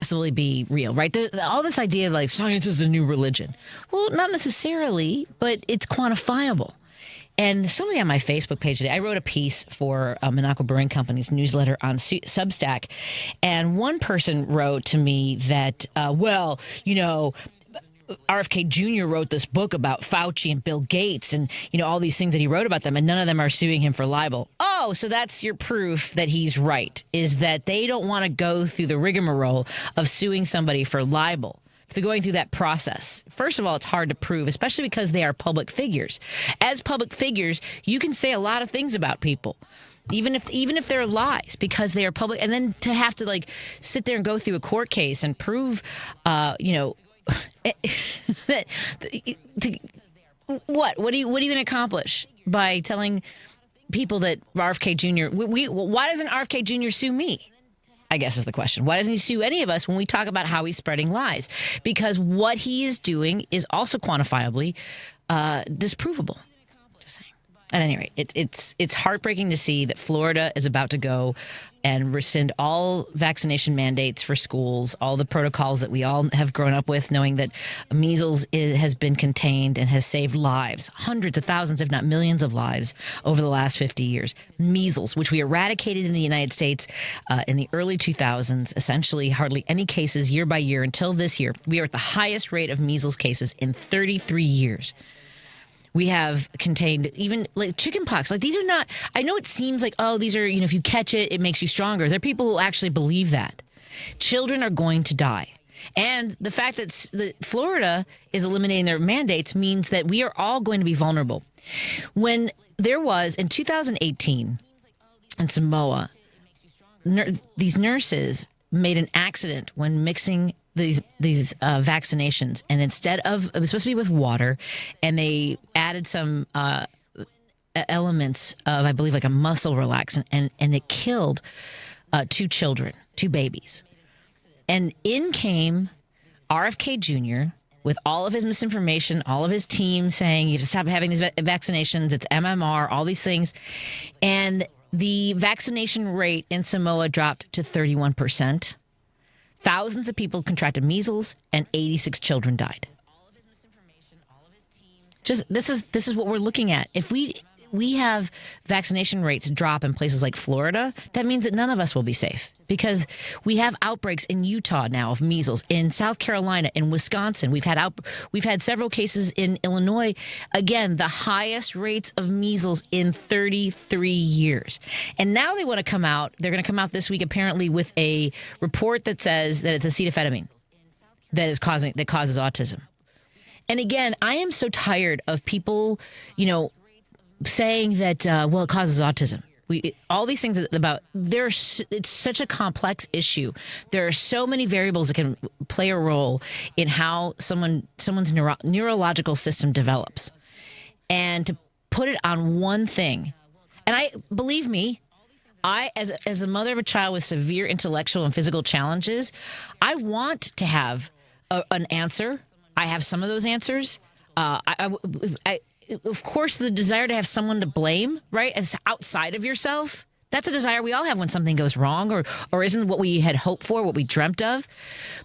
possibly be real, right? All this idea of like science is the new religion. Well, not necessarily, but it's quantifiable. And somebody on my Facebook page today, I wrote a piece for Monaco Brewing Company's newsletter on Substack, and one person wrote to me that, RFK Jr. wrote this book about Fauci and Bill Gates and, all these things that he wrote about them, and none of them are suing him for libel. Oh, so that's your proof that he's right, is that they don't want to go through the rigmarole of suing somebody for libel. They're going through that process. First of all, it's hard to prove, especially because they are public figures. As public figures, you can say a lot of things about people, even if they're lies, because they are public. And then to have to sit there and go through a court case and prove, what are you going to accomplish by telling people that RFK Jr. Why doesn't RFK Jr. sue me? I guess is the question. Why doesn't he sue any of us when we talk about how he's spreading lies? Because what he is doing is also quantifiably disprovable. Just saying. At any rate, it's heartbreaking to see that Florida is about to go and rescind all vaccination mandates for schools, all the protocols that we all have grown up with, knowing that measles has been contained and has saved lives, hundreds of thousands, if not millions of lives over the last 50 years. Measles, which we eradicated in the United States in the early 2000s, essentially hardly any cases year by year until this year. We are at the highest rate of measles cases in 33 years. We have contained even chickenpox. These are not, I know it seems like, oh, these are, if you catch it, it makes you stronger. There are people who actually believe that. Children are going to die. And the fact that Florida is eliminating their mandates means that we are all going to be vulnerable. When there was, in 2018, in Samoa, these nurses made an accident when mixing these vaccinations, and instead of, it was supposed to be with water, and they added some elements of, I believe, a muscle relaxant, and it killed 2 children, 2 babies. And in came RFK Jr. with all of his misinformation, all of his team saying you have to stop having these vaccinations, it's MMR, all these things, and the vaccination rate in Samoa dropped to 31%. Thousands of people contracted measles, and 86 children died. Just this is what we're looking at. If we have vaccination rates drop in places like Florida, that means that none of us will be safe, because we have outbreaks in Utah now of measles, in South Carolina, in Wisconsin. We've had several cases in Illinois. Again, the highest rates of measles in 33 years. And now they want to come out. They're going to come out this week apparently with a report that says that it's acetaminophen that causes autism. And again, I am so tired of people, saying that, it causes autism. All these things about it's such a complex issue. There are so many variables that can play a role in how someone's neurological system develops. And to put it on one thing, and believe me, as a mother of a child with severe intellectual and physical challenges, I want to have an answer. I have some of those answers. Of course, the desire to have someone to blame, right, as outside of yourself, that's a desire we all have when something goes wrong or isn't what we had hoped for, what we dreamt of.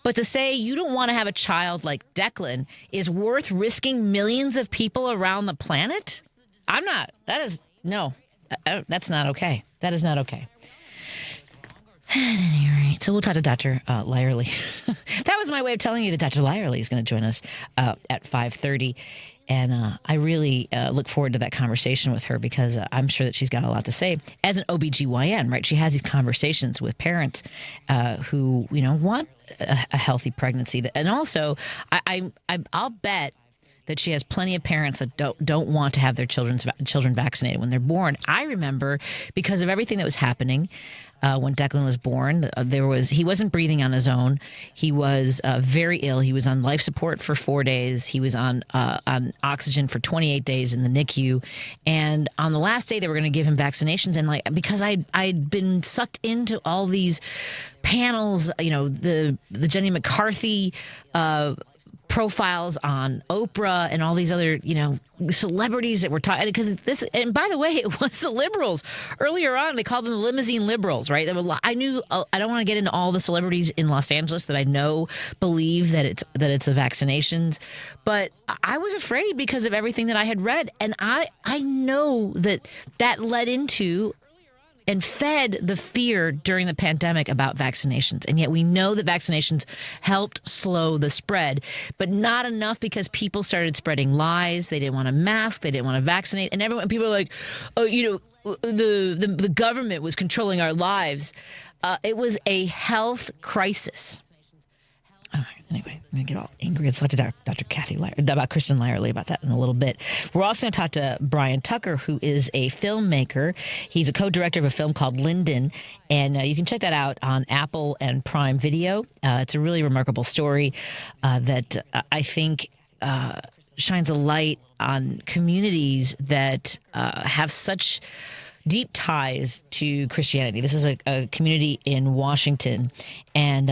But to say you don't want to have a child like Declan is worth risking millions of people around the planet? That's not okay. That is not okay. At any rate, so we'll talk to Dr. Lyerly. That was my way of telling you that Dr. Lyerly is going to join us at 5:30. And I really look forward to that conversation with her, because I'm sure that she's got a lot to say as an OBGYN, right? She has these conversations with parents who, want a healthy pregnancy. And also, I'll bet that she has plenty of parents that don't want to have their children vaccinated when they're born. I remember, because of everything that was happening when Declan was born, he wasn't breathing on his own. He was very ill. He was on life support for 4 days. He was on oxygen for 28 days in the NICU. And on the last day, they were going to give him vaccinations. And because I'd been sucked into all these panels, the Jenny McCarthy profiles on Oprah and all these other, celebrities that were talking, because this, and by the way, it was the liberals earlier on. They called them the limousine liberals, right? I don't want to get into all the celebrities in Los Angeles that I know believe that it's the vaccinations, but I was afraid because of everything that I had read, and I know that led into and fed the fear during the pandemic about vaccinations. And yet we know that vaccinations helped slow the spread, but not enough, because people started spreading lies. They didn't want to mask. They didn't want to vaccinate. And people are like, the government was controlling our lives. It was a health crisis. Anyway, I'm going to get all angry. Let's talk to Dr. Kristin Lyerly about that in a little bit. We're also going to talk to Bryan Tucker, who is a filmmaker. He's a co-director of a film called Lynden, and you can check that out on Apple and Prime Video. It's a really remarkable story that I think shines a light on communities that have such deep ties to Christianity. This is a community in Washington, and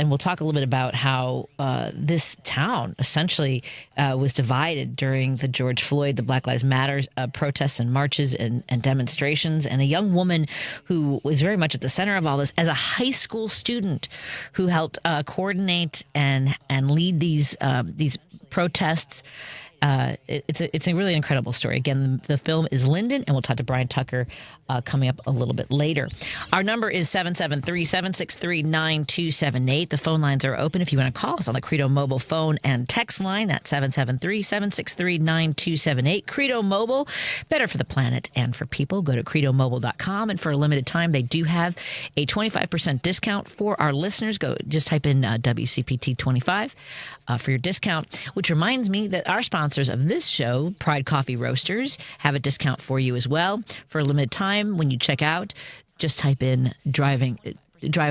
we'll talk a little bit about how this town essentially was divided during the George Floyd, the Black Lives Matter protests and marches and demonstrations, and a young woman who was very much at the center of all this as a high school student who helped coordinate and lead these protests. It's a really incredible story. Again, the film is Lynden, and we'll talk to Bryan Tucker coming up a little bit later. Our number is 773-763-9278. The phone lines are open if you want to call us on the Credo Mobile phone and text line. That's 773-763-9278. Credo Mobile, better for the planet and for people. Go to credomobile.com, and for a limited time, they do have a 25% discount for our listeners. Just type in WCPT 25 for your discount, which reminds me that our sponsors of this show, Pride Coffee Roasters, have a discount for you as well. For a limited time, when you check out, just type in Drive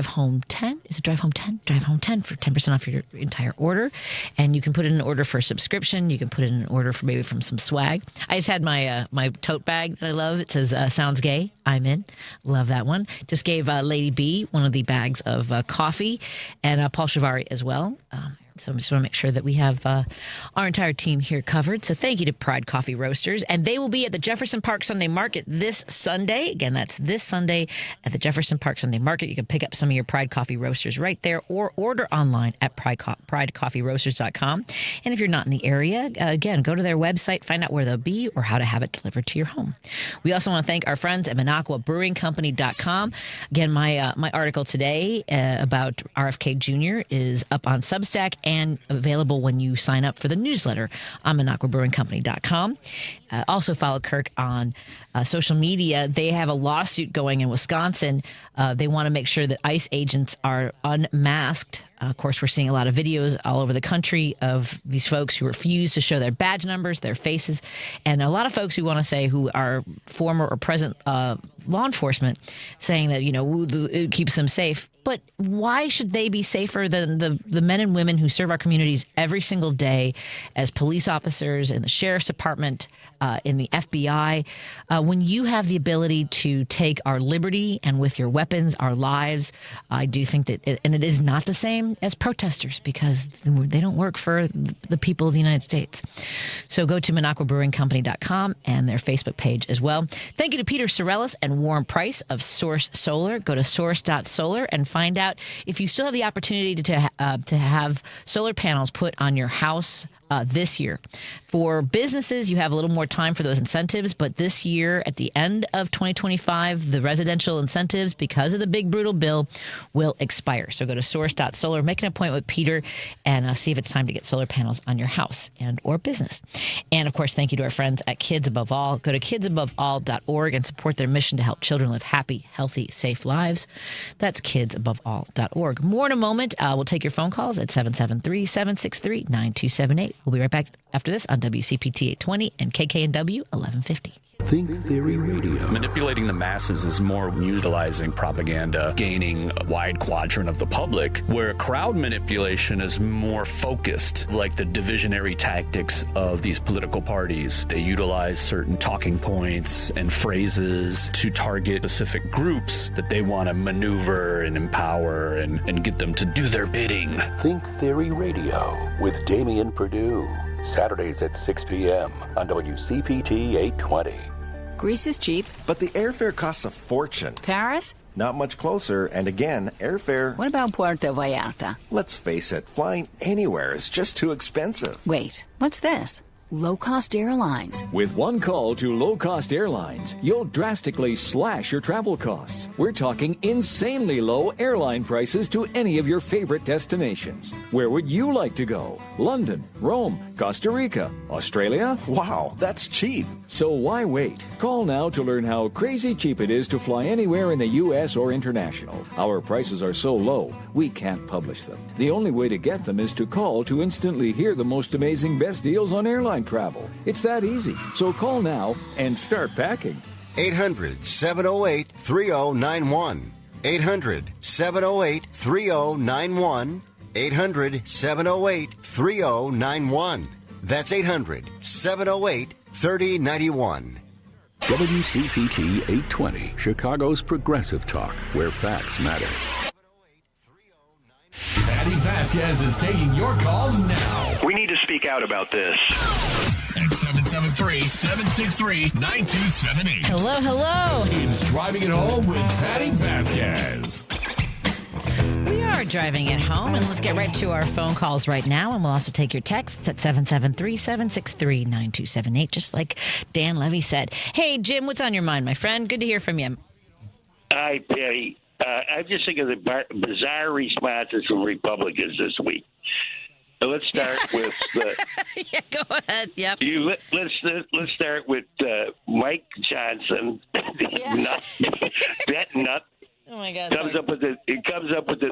Home 10. Is it Drive Home 10? Drive Home 10 for 10% off your entire order. And you can put in an order for a subscription. You can put in an order for maybe from some swag. I just had my my tote bag that I love. It says, sounds gay. I'm in. Love that one. Just gave Lady B one of the bags of coffee, and Paul Shivari as well. So I just want to make sure that we have our entire team here covered. So thank you to Pride Coffee Roasters. And they will be at the Jefferson Park Sunday Market this Sunday. Again, that's this Sunday at the Jefferson Park Sunday Market. You can pick up some of your Pride Coffee Roasters right there, or order online at pridecoffeeroasters.com. And if you're not in the area, again, go to their website, find out where they'll be or how to have it delivered to your home. We also want to thank our friends at MinocquaBrewingCompany.com. Again, my article today about RFK Jr. is up on Substack and available when you sign up for the newsletter on MinocquaBrewingCompany.com. Also follow Kirk on social media. They have a lawsuit going in Wisconsin. They want to make sure that ICE agents are unmasked. Of course, we're seeing a lot of videos all over the country of these folks who refuse to show their badge numbers, their faces, and a lot of folks who want to say who are former or present law enforcement saying that, it keeps them safe. But why should they be safer than the men and women who serve our communities every single day as police officers in the sheriff's department, in the FBI? When you have the ability to take our liberty and with your weapons, our lives, I do think that, and it is not the same as protesters because they don't work for the people of the United States. So go to MinocquaBrewingCompany.com and their Facebook page as well. Thank you to Peter Sorellis and Warren Price of Source Solar. Go to source.solar and find out if you still have the opportunity to have solar panels put on your house this year. For businesses, you have a little more time for those incentives, but this year, at the end of 2025, the residential incentives, because of the big brutal bill, will expire. So go to source.solar, make an appointment with Peter, and see if it's time to get solar panels on your house and or business. And of course, thank you to our friends at Kids Above All. Go to kidsaboveall.org and support their mission to help children live happy, healthy, safe lives. That's kidsaboveall.org. More in a moment. We'll take your phone calls at 773-763-9278. We'll be right back after this on WCPT 820 and KKNW 1150. Think Theory Radio. Manipulating the masses is more utilizing propaganda, gaining a wide quadrant of the public, where crowd manipulation is more focused, like the divisionary tactics of these political parties. They utilize certain talking points and phrases to target specific groups that they want to maneuver and empower and get them to do their bidding. Think Theory Radio with Damian Perdue. Saturdays at 6 p.m. on WCPT 820. Greece is cheap. But the airfare costs a fortune. Paris? Not much closer, and again, airfare... What about Puerto Vallarta? Let's face it, flying anywhere is just too expensive. Wait, what's this? Low-cost airlines. With one call to low-cost airlines, you'll drastically slash your travel costs. We're talking insanely low airline prices to any of your favorite destinations. Where would you like to go? London, Rome, Costa Rica, Australia? Wow, that's cheap. So why wait? Call now to learn how crazy cheap it is to fly anywhere in the U.S. or international. Our prices are so low, we can't publish them. The only way to get them is to call to instantly hear the most amazing best deals on airline travel. It's that easy. So call now and start packing. 800-708-3091. 800-708-3091. 800-708-3091. That's 800-708-3091. WCPT 820, Chicago's progressive talk, where facts matter. Patti Vasquez is taking your calls now. We need to speak out about this. At 773-763-9278. Hello, hello. It's Driving It Home with Patti Vasquez. We are driving it home, and let's get right to our phone calls right now, and we'll also take your texts at 773-763-9278, just like Dan Levy said. Hey, Jim, what's on your mind, my friend? Good to hear from you. Hi, Patty. I'm just thinking of the bizarre responses from Republicans this week. So let's start with yeah, go ahead. Yep. Let's start with Mike Johnson. That nut. Oh my God! Comes up with the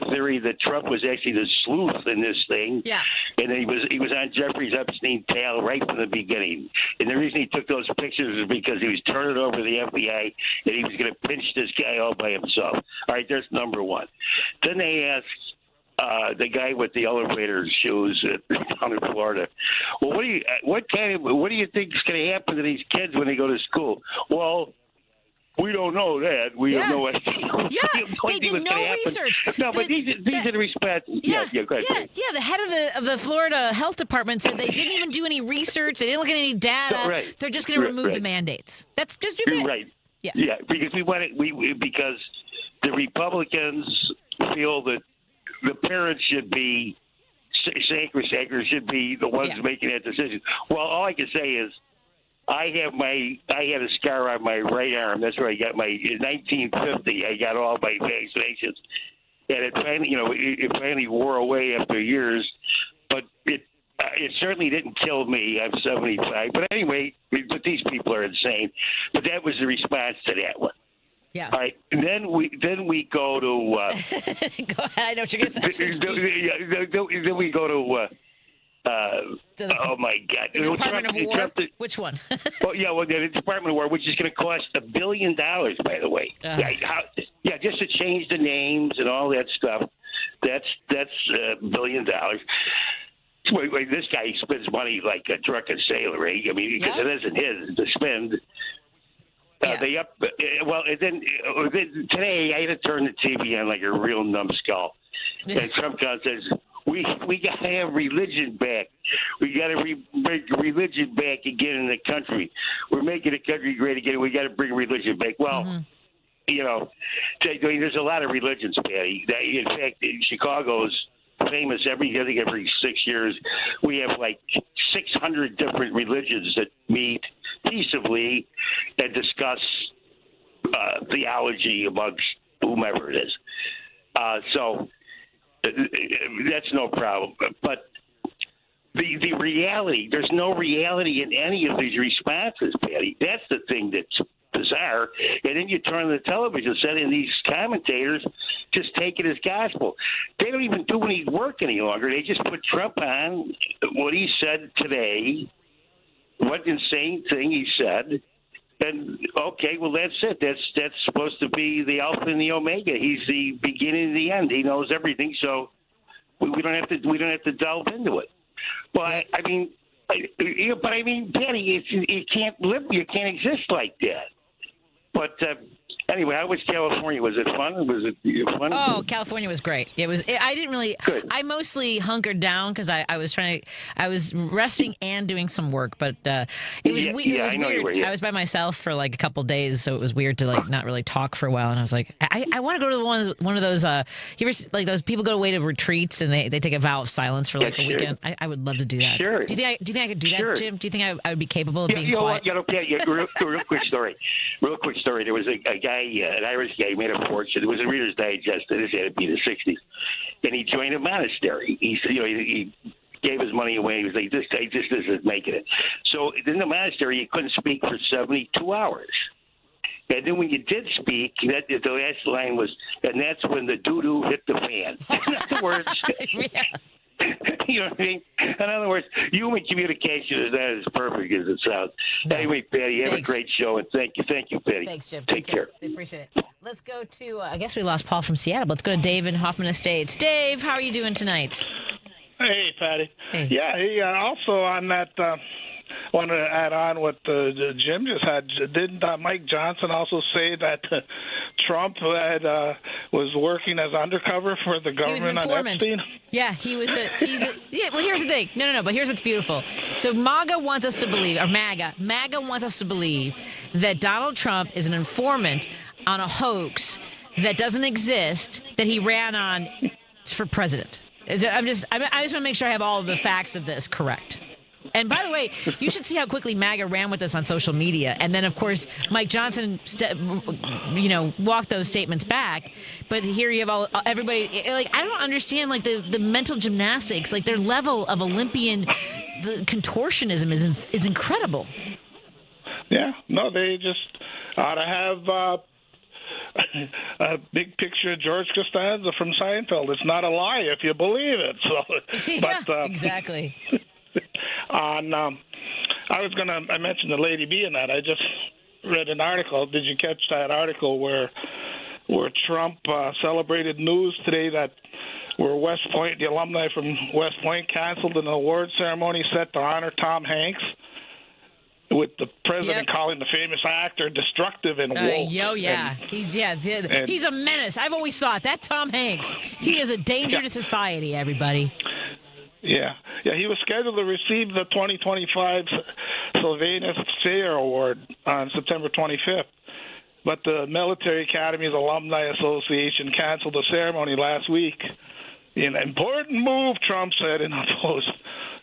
theory that Trump was actually the sleuth in this thing. Yeah. And he was on Jeffrey Epstein's tail right from the beginning. And the reason he took those pictures is because he was turning over to the FBI and he was going to pinch this guy all by himself. All right, there's number one. Then they asked the guy with the elevator shoes down in Florida, well, what do you think is going to happen to these kids when they go to school? Well, we don't know that. We have no idea. Yeah, they did no research. No, but these are the responses. Yeah, go ahead. Yeah, the head of the Florida Health Department said they didn't even do any research. They didn't look at any data. No, right. They're just going to remove the mandates. That's just your bit. Right. Yeah. Yeah, because because the Republicans feel that the parents should be sacrosanct, should be the ones making that decision. Well, all I can say is I had a scar on my right arm. That's where I got in 1950. I got all my vaccinations, and it finally wore away after years. But it certainly didn't kill me. I'm 75. But anyway, but these people are insane. But that was the response to that one. Yeah. All right. Then we go to. Go ahead. I know what you're going to say. Then we go to. Oh my God! The Department of War. Which one? The Department of War, which is going to cost $1 billion, by the way. Just to change the names and all that stuff. That's $1 billion. Wait, this guy spends money like a drunken sailor, eh? I mean, because it isn't his to spend. And then today I had to turn the TV on like a real numbskull, and Trump says, We got to have religion back. We got to bring religion back again in the country. We're making the country great again. We got to bring religion back. Well, there's a lot of religions, Patty. In fact, Chicago's famous every 6 years. We have like 600 different religions that meet peaceably and discuss theology amongst whomever it is. So that's no problem. But the reality, there's no reality in any of these responses, Patty. That's the thing that's bizarre. And then you turn on the television set and these commentators just take it as gospel. They don't even do any work any longer. They just put Trump on what he said today, what insane thing he said, And okay, well that's it. That's supposed to be the alpha and the omega. He's the beginning and the end. He knows everything, so we don't have to delve into it. But I mean, Patty, you can't exist like that. But anyway, how was California? Was it fun? Was it fun? Oh, California was great. I didn't really. Good. I mostly hunkered down because I was resting and doing some work, but it was weird. Yeah, it was I know weird. you were. Yeah. I was by myself for like a couple days, so it was weird to like not really talk for a while. And I was like, I want to go to one of those. You ever like those people go away to retreats and they take a vow of silence for like a weekend? I would love to do that. Sure. Do you think I could do that, Sure. Jim? Do you think I would be capable of being quiet? Real quick story. There was a guy, an Irish guy, made a fortune. It was a Reader's Digest. This had to be the '60s, and he joined a monastery. He gave his money away. He was like, "This guy just isn't making it." So in the monastery, he couldn't speak for 72 hours. And then when you did speak, the last line was, "And that's when the doo-doo hit the fan." In other words. Yeah. You know what I mean? In other words, human communication is not as perfect as it sounds. No. Anyway, Patty, have Thanks. a great show, and thank you, Patty. Thanks, Jim. Take care. I appreciate it. Let's go to, I guess we lost Paul from Seattle, but let's go to Dave in Hoffman Estates. Dave, how are you doing tonight? Hey, Patty. Hey. Yeah, also on that, wanted to add on what Jim just had. Didn't Mike Johnson also say that Trump was working as undercover for the government on Epstein? Yeah, well, here's the thing. No, but here's what's beautiful. So MAGA wants us to believe that Donald Trump is an informant on a hoax that doesn't exist, that he ran on for president. I just want to make sure I have all of the facts of this correct. And by the way, you should see how quickly MAGA ran with this on social media. And then, of course, Mike Johnson, walked those statements back. But here you have everybody. Like, I don't understand, like, the mental gymnastics. Like, their level of Olympian contortionism is incredible. Yeah. No, they just ought to have a big picture of George Costanza from Seinfeld. It's not a lie if you believe it. So, yeah, exactly. I mentioned the Lady B in that. I just read an article. Did you catch that article where Trump celebrated news today that where West Point, the alumni from West Point, canceled an award ceremony set to honor Tom Hanks, with the president calling the famous actor destructive and woke. He's a menace. I've always thought that Tom Hanks, he is a danger to society, everybody. Yeah, he was scheduled to receive the 2025 Sylvanus Thayer Award on September 25th, but the Military Academy's Alumni Association canceled the ceremony last week. An important move, Trump said in a post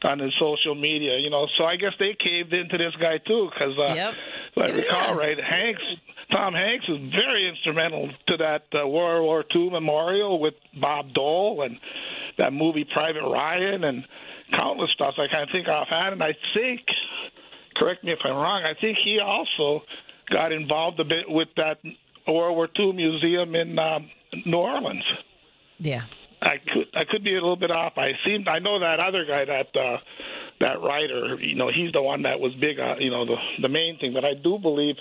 on his social media. So I guess they caved into this guy too, because if I recall right, Tom Hanks was very instrumental to that World War II memorial with Bob Dole and that movie Private Ryan and countless stuff I can't think offhand. And I think, correct me if I'm wrong, I think he also got involved a bit with that World War II museum in New Orleans. Yeah. I could be a little bit off. I know that other guy, that writer, he's the one that was big, the main thing. But I do believe,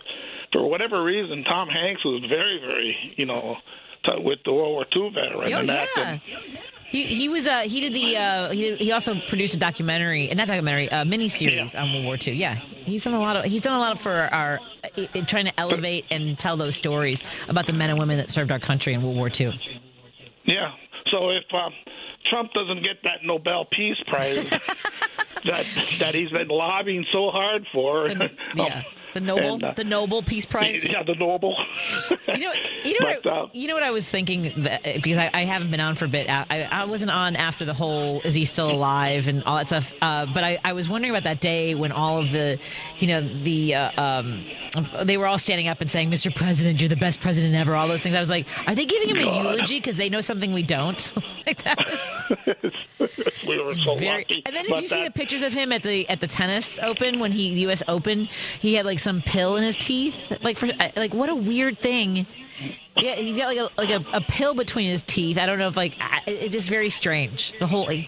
for whatever reason, Tom Hanks was very, very, with the World War II veteran. Oh, yeah. He also produced a miniseries on World War II. Yeah, he's done a lot for our trying to elevate and tell those stories about the men and women that served our country in World War II. Yeah. So if Trump doesn't get that Nobel Peace Prize that he's been lobbying so hard for, the Nobel Peace Prize. Yeah, the Nobel. You know what I was thinking, because I haven't been on for a bit. I wasn't on after the whole "is he still alive" and all that stuff. But I was wondering about that day when all of the, they were all standing up and saying, "Mr. President, you're the best president ever." All those things. I was like, are they giving him a eulogy because they know something we don't? Like that was. We were so lucky. And then did you see the pictures of him at the tennis Open when the U.S. Open? He had like some pill in his teeth. Like what a weird thing. Yeah, he's got like a pill between his teeth. I don't know if it's just very strange. The whole I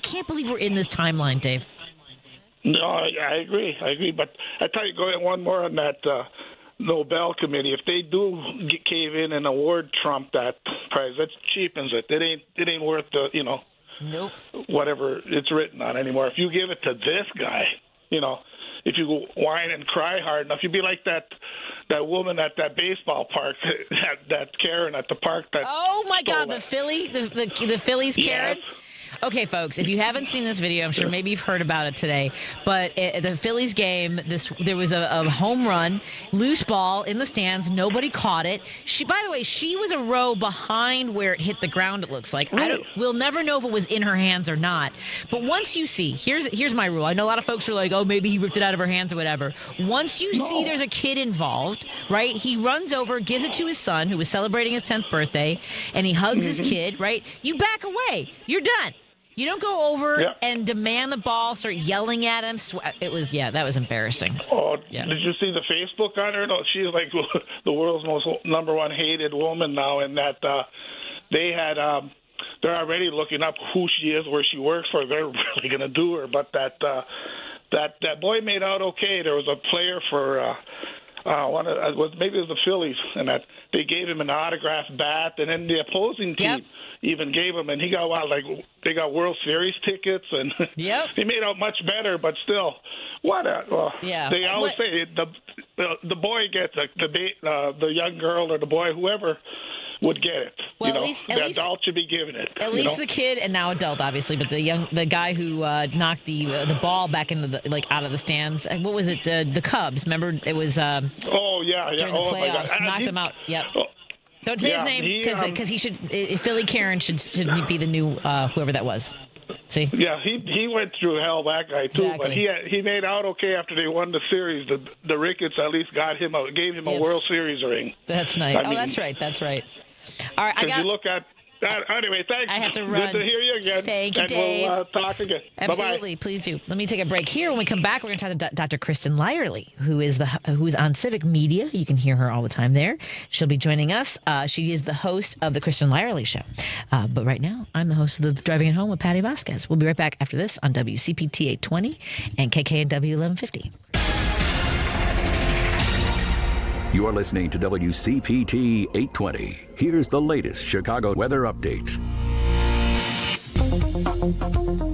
can't believe we're in this timeline, Dave. No, I agree. But I tell you, going one more on that Nobel committee. If they do cave in and award Trump that prize, that cheapens it. It ain't worth the Nope. whatever it's written on anymore. If you give it to this guy, if you whine and cry hard enough, you'd be like that woman at that baseball park, that Karen at the park. Oh my God, the Phillies Karen. Yes. Okay, folks, if you haven't seen this video, I'm sure maybe you've heard about it today, but at the Phillies game, there was a home run, loose ball in the stands. Nobody caught it. By the way, she was a row behind where it hit the ground, it looks like. We'll never know if it was in her hands or not. But once you see, here's my rule. I know a lot of folks are like, oh, maybe he ripped it out of her hands or whatever. Once you see there's a kid involved, right, he runs over, gives it to his son, who was celebrating his 10th birthday, and he hugs his kid, right? You back away. You're done. You don't go over and demand the ball, start yelling at him. That was embarrassing. Oh, yeah. Did you see the Facebook on her? No, she's like the world's most number one hated woman now, and that they're already looking up who she is, where she works for. They're really going to do her. But that boy made out okay. There was a player for maybe it was the Phillies, and that they gave him an autographed bat, and then the opposing team even gave him, and he got they got World Series tickets, and he made out much better. But still, they always say the boy gets the young girl or the boy, whoever would get it. Well, the adult should be giving it. At least the kid, and now adult, obviously, but the guy who knocked the ball back into out of the stands. What was it? The Cubs. Remember, it was. During the playoffs, knocked them out. Yep. Don't say his name because he should. Philly Karen should be the new whoever that was. See? Yeah, he went through hell, that guy too. Exactly. But he made out okay after they won the series. The Ricketts at least gave him a World Series ring. That's nice. That's right. All right, you look at that. Anyway, thanks. I have to run. Good to hear you again. Thank you, and Dave. We'll talk again. Absolutely, Bye-bye. please do. Let me take a break here. When we come back, we're going to talk to Dr. Kristin Lyerly, who's on Civic Media. You can hear her all the time there. She'll be joining us. She is the host of the Kristin Lyerly Show. But right now, I'm the host of the Driving It Home with Patti Vasquez. We'll be right back after this on WCPT 820 and KKNW 1150. You're listening to WCPT 820. Here's the latest Chicago weather update.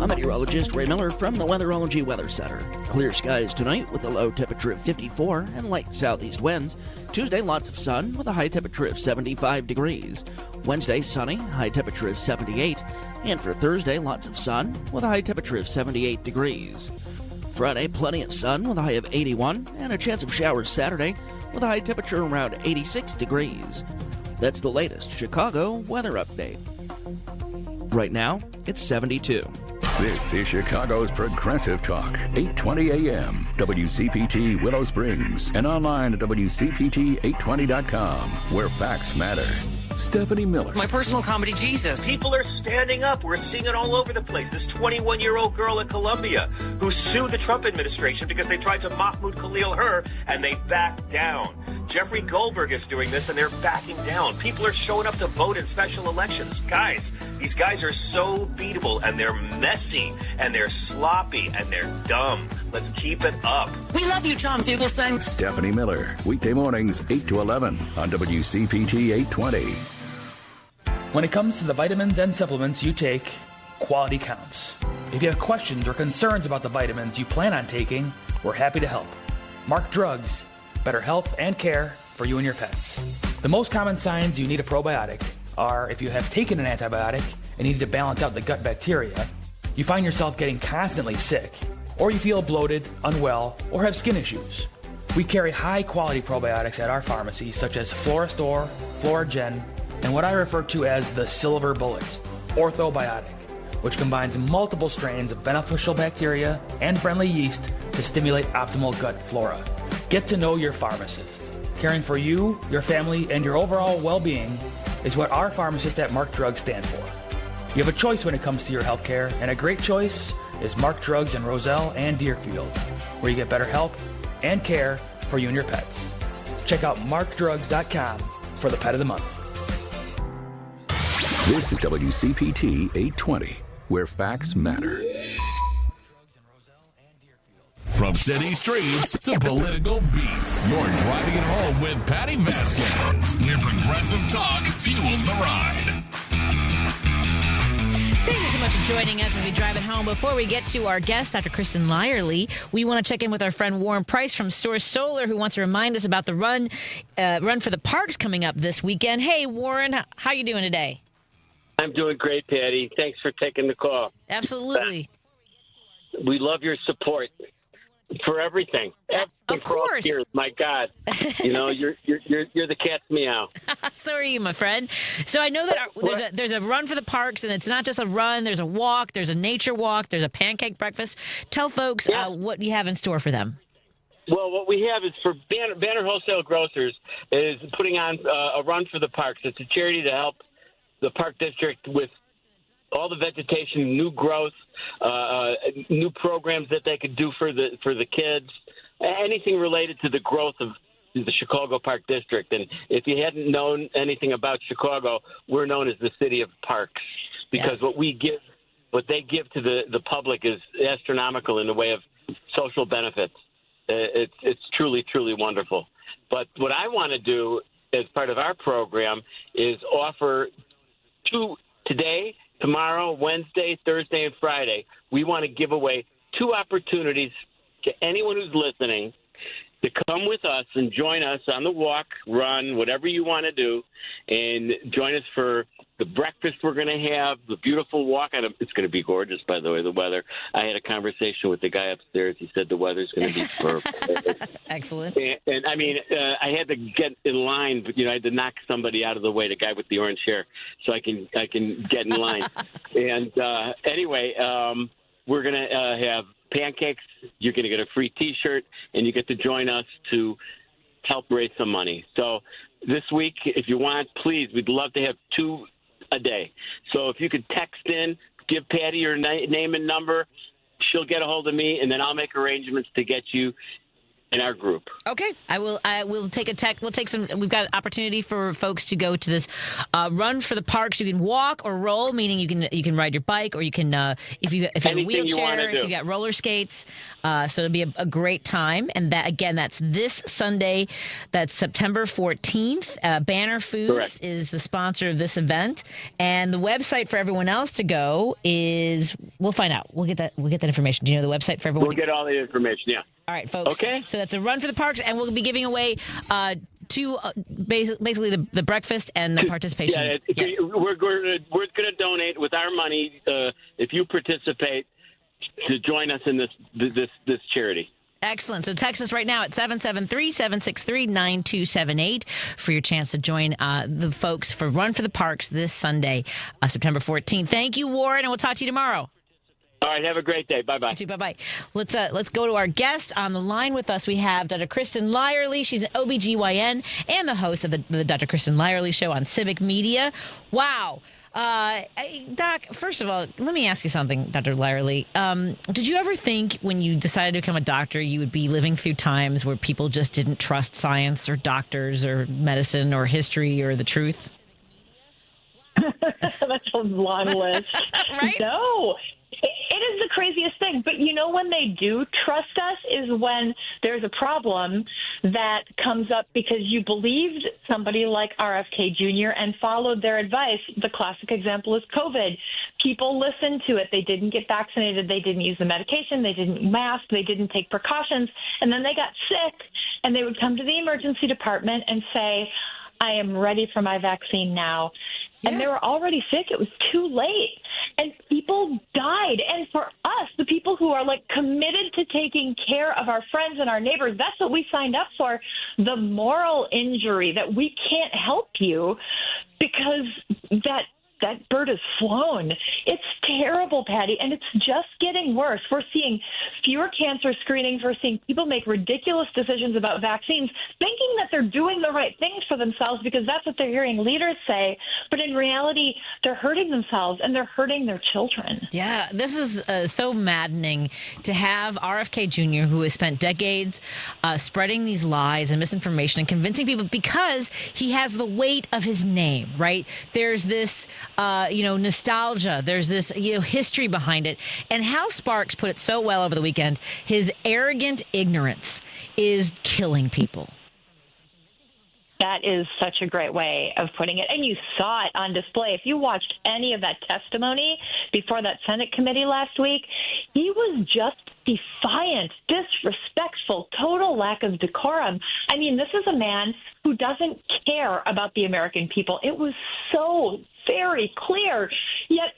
I'm meteorologist Ray Miller from the Weatherology Weather Center. Clear skies tonight with a low temperature of 54 and light southeast winds. Tuesday, lots of sun with a high temperature of 75 degrees. Wednesday, sunny, high temperature of 78. And for Thursday, lots of sun with a high temperature of 78 degrees. Friday, plenty of sun with a high of 81 and a chance of showers Saturday with a high temperature around 86 degrees. That's the latest Chicago weather update. Right now, it's 72. This is Chicago's Progressive Talk, 820 AM, WCPT Willow Springs, and online at WCPT820.com, where facts matter. Stephanie Miller. My personal comedy Jesus. People are standing up. We're seeing it all over the place. This 21-year-old girl at Columbia who sued the Trump administration because they tried to Mahmoud Khalil her, and they backed down. Jeffrey Goldberg is doing this, and they're backing down. People are showing up to vote in special elections. Guys, these guys are so beatable, and they're messy, and they're sloppy, and they're dumb. Let's keep it up. We love you, Tom Fugelsang. Stephanie Miller, weekday mornings, 8 to 11 on WCPT 820. When it comes to the vitamins and supplements you take, quality counts. If you have questions or concerns about the vitamins you plan on taking, we're happy to help. Mark Drugs, better health and care for you and your pets. The most common signs you need a probiotic are if you have taken an antibiotic and need to balance out the gut bacteria, you find yourself getting constantly sick, or you feel bloated, unwell, or have skin issues. We carry high-quality probiotics at our pharmacy, such as Florastor, Floragen, and what I refer to as the silver bullet, Orthobiotic, which combines multiple strains of beneficial bacteria and friendly yeast to stimulate optimal gut flora. Get to know your pharmacist. Caring for you, your family, and your overall well-being is what our pharmacists at Mark Drugs stand for. You have a choice when it comes to your health care, and a great choice is Mark Drugs in Roselle and Deerfield, where you get better health and care for you and your pets. Check out markdrugs.com for the pet of the month. This is WCPT 820, where facts matter. From city streets to political beats, you're driving it home with Patti Vasquez, where progressive talk fuels the ride. Thank you so much for joining us as we drive it home. Before we get to our guest, Dr. Kristin Lyerly, we want to check in with our friend Warren Price from Source Solar, who wants to remind us about the run for the parks coming up this weekend. Hey, Warren, how you doing today? I'm doing great, Patty. Thanks for taking the call. Absolutely. We love your support for everything. Of course. Years, my God. You know, you're the cat's meow. So are you, my friend. So I know that there's a run for the parks, and it's not just a run. There's a walk. There's a nature walk. There's a pancake breakfast. Tell folks what you have in store for them. Well, what we have is for Banner Wholesale Grocers is putting on a run for the parks. It's a charity to help the Park District with all the vegetation, new growth, new programs that they could do for the kids, anything related to the growth of the Chicago Park District. And if you hadn't known anything about Chicago, we're known as the city of parks because what they give to the public is astronomical in the way of social benefits. It's truly, truly wonderful. But what I want to do as part of our program is offer today, tomorrow, Wednesday, Thursday, and Friday, we want to give away 2 opportunities to anyone who's listening to come with us and join us on the walk, run, whatever you want to do, and join us for the breakfast we're going to have, the beautiful walk. It's going to be gorgeous, by the way, the weather. I had a conversation with the guy upstairs. He said the weather's going to be perfect. Excellent. And I mean, I had to get in line, but, I had to knock somebody out of the way, the guy with the orange hair, so I can get in line. And anyway, we're going to have pancakes. You're going to get a free T-shirt, and you get to join us to help raise some money. So this week, if you want, please, we'd love to have 2 a day. So if you could text in, give Patty your name and number, she'll get a hold of me, and then I'll make arrangements to get you in our group. Okay. I will take a tech. We'll take some. We've got an opportunity for folks to go to this run for the parks. You can walk or roll, meaning you can ride your bike, or you can if you're in a wheelchair, if you got roller skates. So it'll be a great time. And that's this Sunday. That's September 14th. Banner Foods is the sponsor of this event, and the website for everyone else to go is. We'll find out. We'll get that information. Do you know the website for everyone? We'll get all the information. Yeah. All right, folks. Okay. So that's a run for the parks, and we'll be giving away basically the breakfast and the participation. Yeah. We're going to donate with our money if you participate to join us in this charity. Excellent. So text us right now at 773-763-9278 for your chance to join the folks for Run for the Parks this Sunday, September 14th. Thank you, Warren, and we'll talk to you tomorrow. All right, have a great day. Bye-bye. You too, bye-bye. Let's go to our guest. On the line with us, we have Dr. Kristin Lyerly. She's an OBGYN and the host of the Dr. Kristin Lyerly Show on Civic Media. Wow. Doc, first of all, let me ask you something, Dr. Lyerly. Did you ever think when you decided to become a doctor, you would be living through times where people just didn't trust science or doctors or medicine or history or the truth? That's a long list. Right? No. It is the craziest thing. But when they do trust us is when there's a problem that comes up because you believed somebody like RFK Jr. and followed their advice. The classic example is COVID. People listened to it. They didn't get vaccinated. They didn't use the medication. They didn't mask. They didn't take precautions. And then they got sick, and they would come to the emergency department and say, I am ready for my vaccine now. And they were already sick. It was too late. And people died. And for us, the people who are committed to taking care of our friends and our neighbors, that's what we signed up for. The moral injury that we can't help you because that bird has flown. It's terrible, Patty, and it's just getting worse. We're seeing fewer cancer screenings. We're seeing people make ridiculous decisions about vaccines, thinking that they're doing the right things for themselves because that's what they're hearing leaders say. But in reality, they're hurting themselves and they're hurting their children. Yeah, this is so maddening to have RFK Jr., who has spent decades spreading these lies and misinformation and convincing people because he has the weight of his name, right? There's this nostalgia. There's this history behind it. And Hal Sparks put it so well over the weekend. His arrogant ignorance is killing people. That is such a great way of putting it. And you saw it on display. If you watched any of that testimony before that Senate committee last week, he was just defiant, disrespectful, total lack of decorum. I mean, this is a man who doesn't care about the American people. It was so very clear, yet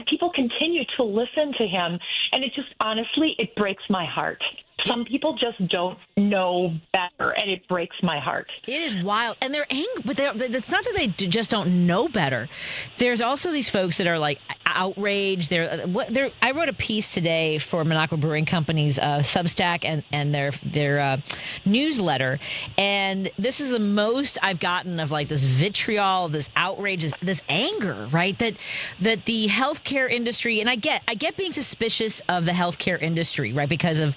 people continue to listen to him. And it just, honestly, it breaks my heart. Some people just don't know better, and it breaks my heart. It is wild. And they're angry, but it's not that they just don't know better. There's also these folks that are like outraged. I wrote a piece today for Monaco Brewing Company's Substack and their newsletter. And this is the most I've gotten of like this vitriol, this outrage, this anger, right? That the healthcare industry, and I get being suspicious of the healthcare industry, right? Because of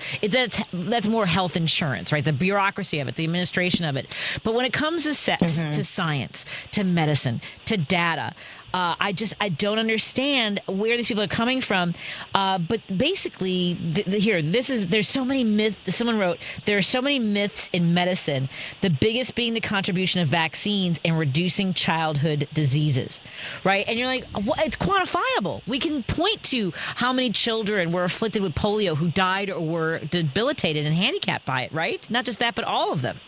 that's more health insurance, right? The bureaucracy of it, the administration of it. But when it comes to to science, to medicine, to data, I don't understand where these people are coming from. But basically, there's so many myths. Someone wrote, there are so many myths in medicine, the biggest being the contribution of vaccines in reducing childhood diseases, right? And you're like, it's quantifiable. We can point to how many children were afflicted with polio who died or were debilitated and handicapped by it, right? Not just that, but all of them.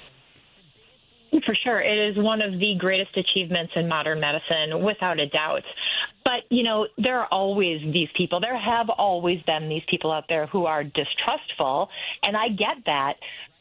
For sure. It is one of the greatest achievements in modern medicine, without a doubt. But, there are always these people. There have always been these people out there who are distrustful, and I get that.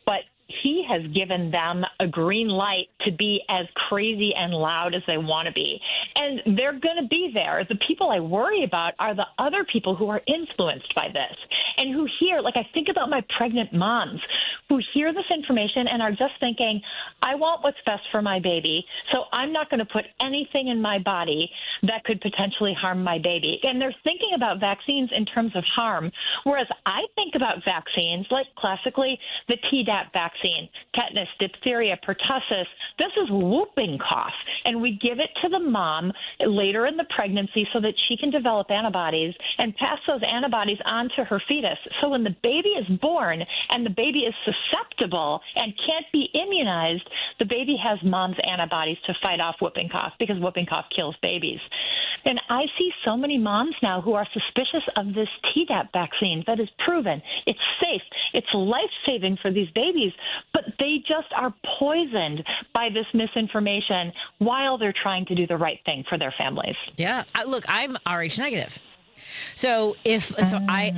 But he has given them a green light to be as crazy and loud as they want to be. And they're going to be there. The people I worry about are the other people who are influenced by this and who hear, like I think about my pregnant moms who hear this information and are just thinking, I want what's best for my baby, so I'm not going to put anything in my body that could potentially harm my baby. And they're thinking about vaccines in terms of harm, whereas I think about vaccines like classically the Tdap vaccine, tetanus, diphtheria, pertussis. This is whooping cough, and we give it to the mom later in the pregnancy so that she can develop antibodies and pass those antibodies on to her fetus. So when the baby is born and the baby is susceptible and can't be immunized, the baby has mom's antibodies to fight off whooping cough, because whooping cough kills babies. And I see so many moms now who are suspicious of this Tdap vaccine that is proven. It's safe. It's life-saving for these babies, but they just are poisoned by this misinformation while they're trying to do the right thing for their families. Yeah. Look, I'm Rh negative. So my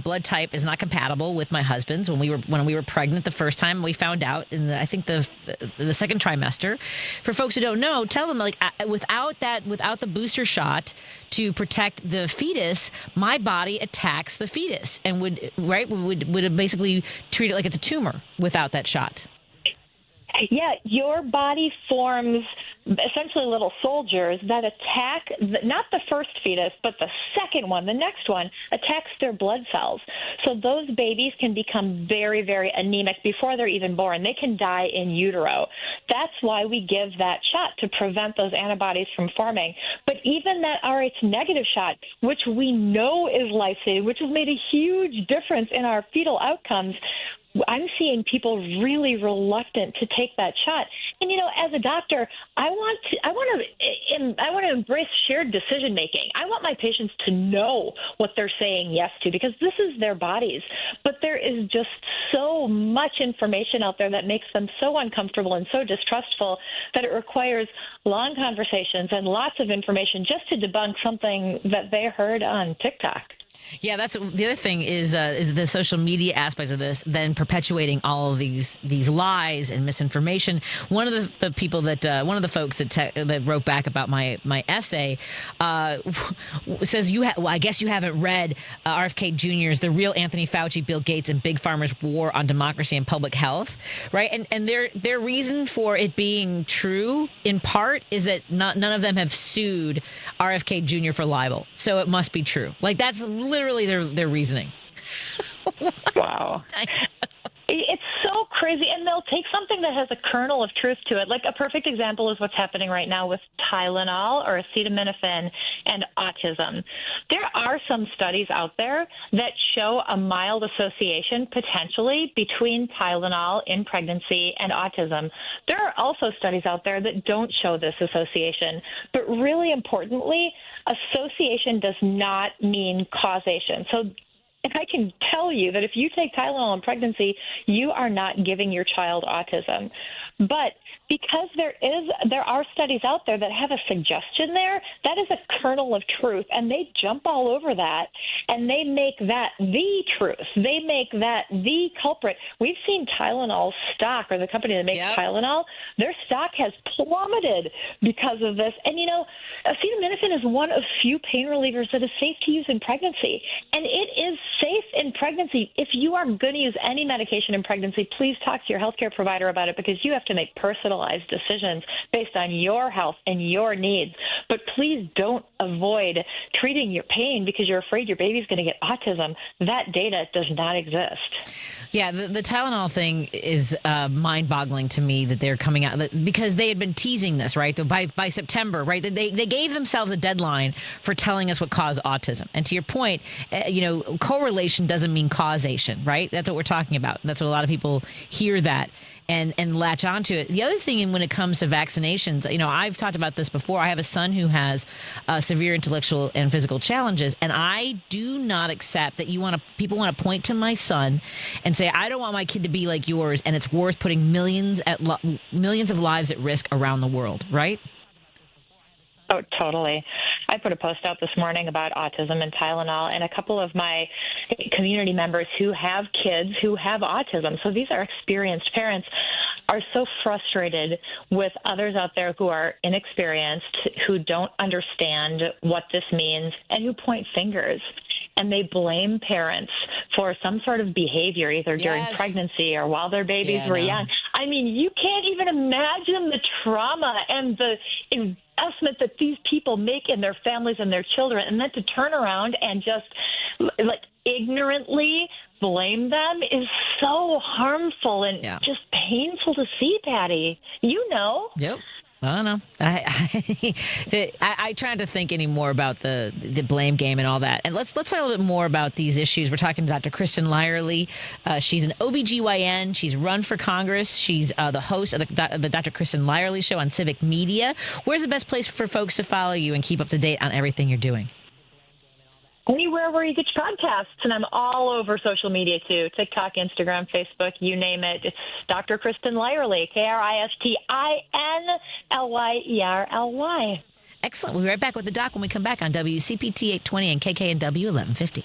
blood type is not compatible with my husband's. When we were pregnant the first time, we found out in the second trimester. For folks who don't know, tell them without the booster shot to protect the fetus, my body attacks the fetus and would basically treat it like it's a tumor without that shot. Yeah, your body forms essentially little soldiers that attack not the first fetus, but the second one, the next one, attacks their blood cells. So those babies can become very, very anemic before they're even born. They can die in utero. That's why we give that shot, to prevent those antibodies from forming. But even that Rh negative shot, which we know is life-saving, which has made a huge difference in our fetal outcomes, I'm seeing people really reluctant to take that shot. And as a doctor, I want to embrace shared decision making. I want my patients to know what they're saying yes to, because this is their bodies. But there is just so much information out there that makes them so uncomfortable and so distrustful that it requires long conversations and lots of information just to debunk something that they heard on TikTok. Yeah, that's the other thing is the social media aspect of this, then perpetuating all of these lies and misinformation. One of the people one of the folks that wrote back about my essay says I guess you haven't read RFK Jr.'s The Real Anthony Fauci, Bill Gates, and Big Pharma's War on Democracy and Public Health, right? And their reason for it being true in part is that none of them have sued RFK Jr. for libel, so it must be true. Like that's literally their reasoning. Wow. It's so crazy. And they'll take something that has a kernel of truth to it. Like a perfect example is what's happening right now with Tylenol or acetaminophen and autism. There are some studies out there that show a mild association potentially between Tylenol in pregnancy and autism. There are also studies out there that don't show this association. But really importantly, association does not mean causation. So if I can tell you that if you take Tylenol in pregnancy, you are not giving your child autism. But because there are studies out there that have a suggestion there, that is a kernel of truth, and they jump all over that, and they make that the truth. They make that the culprit. We've seen Tylenol stock, or the company that makes Tylenol, their stock has plummeted because of this. And, you know, acetaminophen is one of few pain relievers that is safe to use in pregnancy, and it is safe in pregnancy. If you are going to use any medication in pregnancy, please talk to your healthcare provider about it, because you have to make personalized decisions based on your health and your needs. But please don't avoid treating your pain because you're afraid your baby's going to get autism. That data does not exist. Yeah, the Tylenol thing is mind-boggling to me that they're coming out, because they had been teasing this, right? By September, right? They gave themselves a deadline for telling us what caused autism. And to your point, you know, correlation doesn't mean causation, right? That's what we're talking about. That's what a lot of people hear that and latch onto it. The other thing, when it comes to vaccinations, you know, I've talked about this before. I have a son who has severe intellectual and physical challenges, and I do not accept that people want to point to my son and say, I don't want my kid to be like yours, and it's worth putting millions of lives at risk around the world, right? Oh, totally. I put a post out this morning about autism and Tylenol, and a couple of my community members who have kids who have autism, so these are experienced parents, are so frustrated with others out there who are inexperienced, who don't understand what this means, and who point fingers. And they blame parents for some sort of behavior, either during pregnancy or while their babies were young. I mean, you can't even imagine the trauma and the investment that these people make in their families and their children, and then to turn around and just like ignorantly blame them is so harmful and just painful to see, Patty. You know. Yep. I don't know. I tried to think any more about the blame game and all that. And let's talk a little bit more about these issues. We're talking to Dr. Kristin Lyerly. She's an OBGYN. She's run for Congress. She's the host of the Dr. Kristin Lyerly Show on Civic Media. Where's the best place for folks to follow you and keep up to date on everything you're doing? Anywhere where you get your podcasts, and I'm all over social media too. TikTok, Instagram, Facebook, you name it. It's Dr. Kristin Lyerly, KristinLyerly. Excellent. We'll be right back with the doc when we come back on WCPT 820 and KKNW 1150.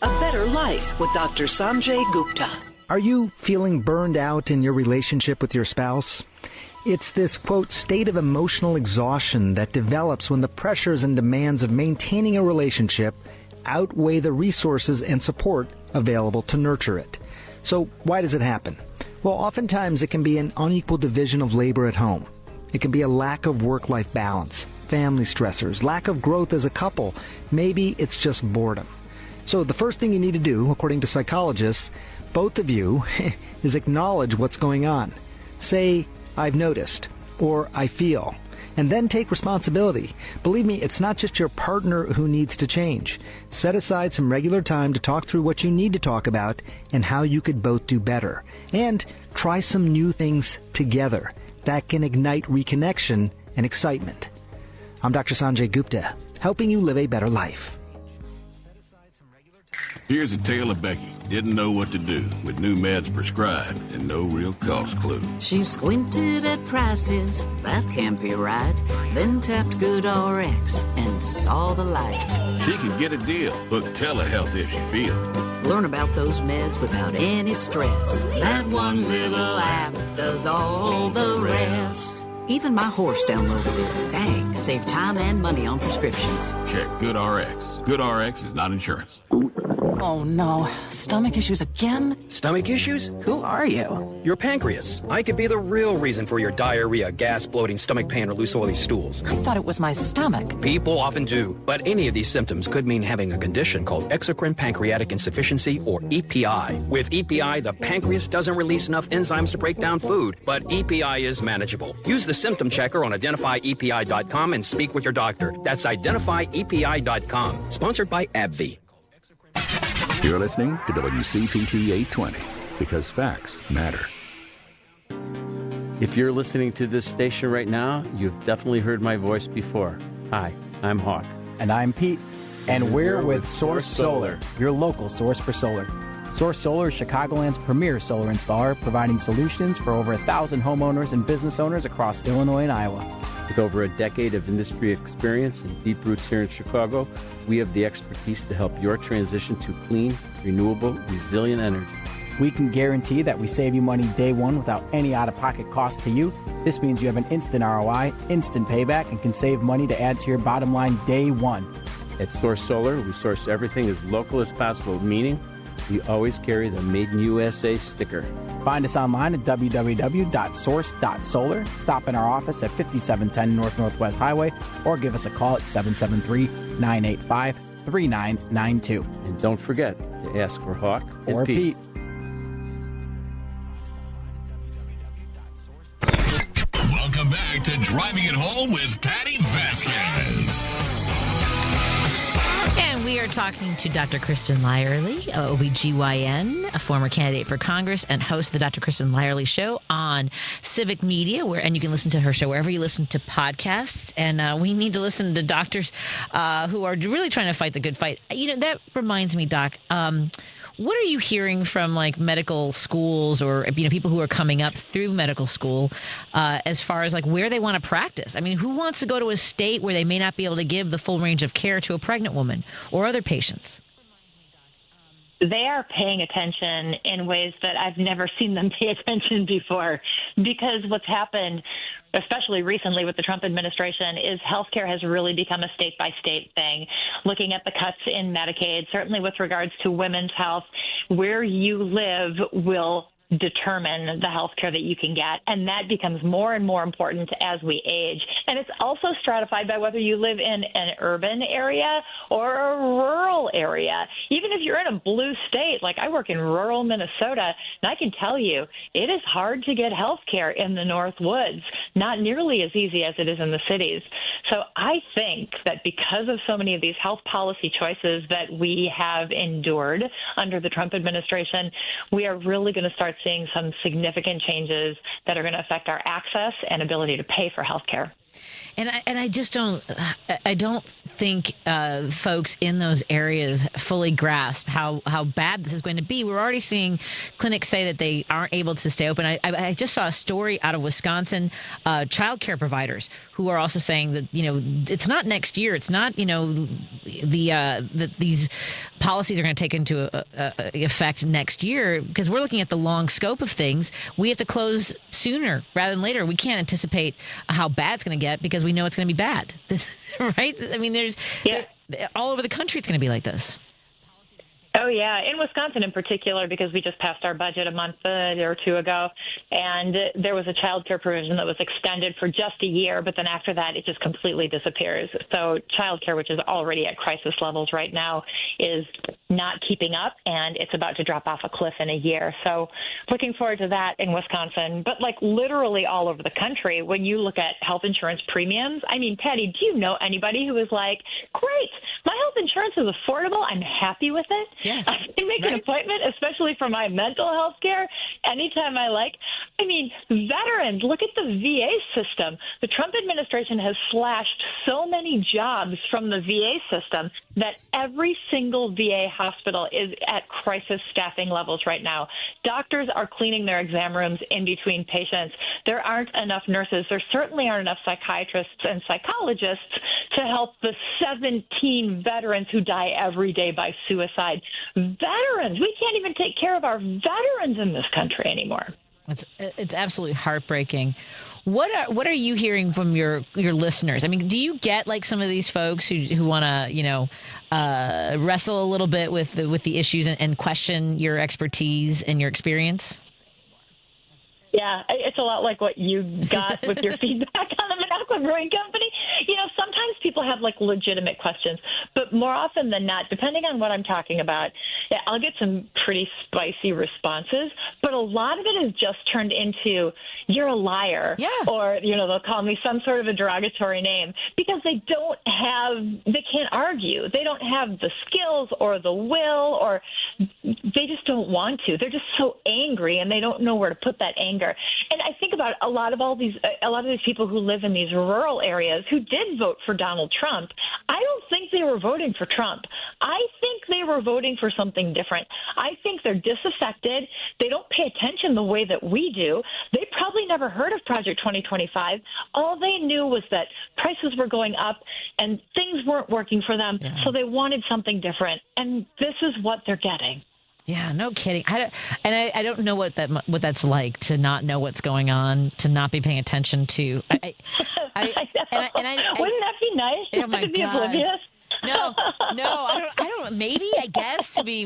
A Better Life with Dr. Sanjay Gupta. Are you feeling burned out in your relationship with your spouse? It's this, quote, state of emotional exhaustion that develops when the pressures and demands of maintaining a relationship outweigh the resources and support available to nurture it. So why does it happen? Well, oftentimes it can be an unequal division of labor at home. It can be a lack of work-life balance, family stressors, lack of growth as a couple. Maybe it's just boredom. So the first thing you need to do, according to psychologists, both of you, is acknowledge what's going on. Say, I've noticed, or I feel, and then take responsibility. Believe me, it's not just your partner who needs to change. Set aside some regular time to talk through what you need to talk about and how you could both do better. And try some new things together that can ignite reconnection and excitement. I'm Dr. Sanjay Gupta, helping you live a better life. Here's a tale of Becky. Didn't know what to do with new meds prescribed and no real cost clue. She squinted at prices, that can't be right. Then tapped GoodRx and saw the light. She could get a deal. Book telehealth if she feels. Learn about those meds without any stress. That one little app does all the rest. Even my horse downloaded it. Dang, save time and money on prescriptions. Check GoodRx. GoodRx is not insurance. Oh no, stomach issues again? Stomach issues? Who are you? Your pancreas. I could be the real reason for your diarrhea, gas, bloating, stomach pain, or loose oily stools. I thought it was my stomach. People often do, but any of these symptoms could mean having a condition called exocrine pancreatic insufficiency, or EPI. With EPI, the pancreas doesn't release enough enzymes to break down food, but EPI is manageable. Use the symptom checker on identifyepi.com and speak with your doctor. That's identifyepi.com. Sponsored by AbbVie. You're listening to WCPT 820 because facts matter. If you're listening to this station right now, you've definitely heard my voice before. Hi, I'm Hawk. And I'm Pete. And we're with Source Solar, your local source for solar. Source Solar is Chicagoland's premier solar installer, providing solutions for over 1,000 homeowners and business owners across Illinois and Iowa. With over a decade of industry experience and deep roots here in Chicago, we have the expertise to help your transition to clean, renewable, resilient energy. We can guarantee that we save you money day one without any out-of-pocket cost to you. This means you have an instant ROI, instant payback, and can save money to add to your bottom line day one. At Source Solar, we source everything as local as possible, meaning we always carry the Made in USA sticker. Find us online at www.source.solar. Stop in our office at 5710 North Northwest Highway or give us a call at 773-985-3992. And don't forget to ask for Hawk and or Pete. Welcome back to Driving It Home with Patti Vasquez. And we are talking to Dr. Kristin Lyerly, OBGYN, a former candidate for Congress and host of the Dr. Kristin Lyerly Show on Civic Media, and you can listen to her show wherever you listen to podcasts. And we need to listen to doctors who are really trying to fight the good fight. You know, that reminds me, Doc, what are you hearing from like medical schools or people who are coming up through medical school as far as like where they want to practice? I mean, who wants to go to a state where they may not be able to give the full range of care to a pregnant woman or other patients? They are paying attention in ways that I've never seen them pay attention before, because what's happened, especially recently with the Trump administration, is healthcare has really become a state-by-state thing. Looking at the cuts in Medicaid, certainly with regards to women's health, where you live will determine the health care that you can get, and that becomes more and more important as we age. And it's also stratified by whether you live in an urban area or a rural area. Even if you're in a blue state, like I work in rural Minnesota, and I can tell you it is hard to get health care in the North Woods, not nearly as easy as it is in the cities. So I think that because of so many of these health policy choices that we have endured under the Trump administration, we are really going to start seeing some significant changes that are going to affect our access and ability to pay for health care. And I just don't think folks in those areas fully grasp how bad this is going to be. We're already seeing clinics say that they aren't able to stay open. I just saw a story out of Wisconsin, child care providers who are also saying that, it's not next year. It's not, that these policies are going to take into effect next year, because we're looking at the long scope of things. We have to close sooner rather than later. We can't anticipate how bad it's going to get because we know it's going to be bad, right? I mean, all over the country it's going to be like this. Oh, yeah. In Wisconsin in particular, because we just passed our budget a month or two ago, and there was a child care provision that was extended for just a year, but then after that, it just completely disappears. So child care, which is already at crisis levels right now, is not keeping up, and it's about to drop off a cliff in a year. So looking forward to that in Wisconsin. But like literally all over the country, when you look at health insurance premiums, I mean, Patty, do you know anybody who is like, great, my health insurance is affordable, I'm happy with it? Yeah. I can make an appointment, especially for my mental health care, anytime I like. I mean, veterans, look at the VA system. The Trump administration has slashed so many jobs from the VA system that every single VA hospital is at crisis staffing levels right now. Doctors are cleaning their exam rooms in between patients. There aren't enough nurses. There certainly aren't enough psychiatrists and psychologists to help the 17 veterans who die every day by suicide. Veterans, we can't even take care of our veterans in this country anymore. It's absolutely heartbreaking. What are you hearing from your listeners? I mean, do you get like some of these folks who want to wrestle a little bit with the issues and question your expertise and your experience? Yeah, it's a lot like what you got with your feedback on the Minocqua Brewing Company. Sometimes people have like legitimate questions, but more often than not, depending on what I'm talking about, I'll get some pretty spicy responses, but a lot of it is just turned into, you're a liar. Yeah. Or, they'll call me some sort of a derogatory name because they can't argue. They don't have the skills or the will, or they just don't want to. They're just so angry and they don't know where to put that anger. And I think about a lot of these people who live in these rural areas who did vote for Donald Trump. I don't think they were voting for Trump. I think they were voting for something different. I think they're disaffected. They don't pay attention the way that we do. They probably never heard of Project 2025. All they knew was that prices were going up and things weren't working for them, so they wanted something different. And this is what they're getting. Yeah, no kidding. I don't know what that's like to not know what's going on, to not be paying attention to. Wouldn't that be nice? Oh my to be God. oblivious? No, I don't. Maybe, I guess, to be,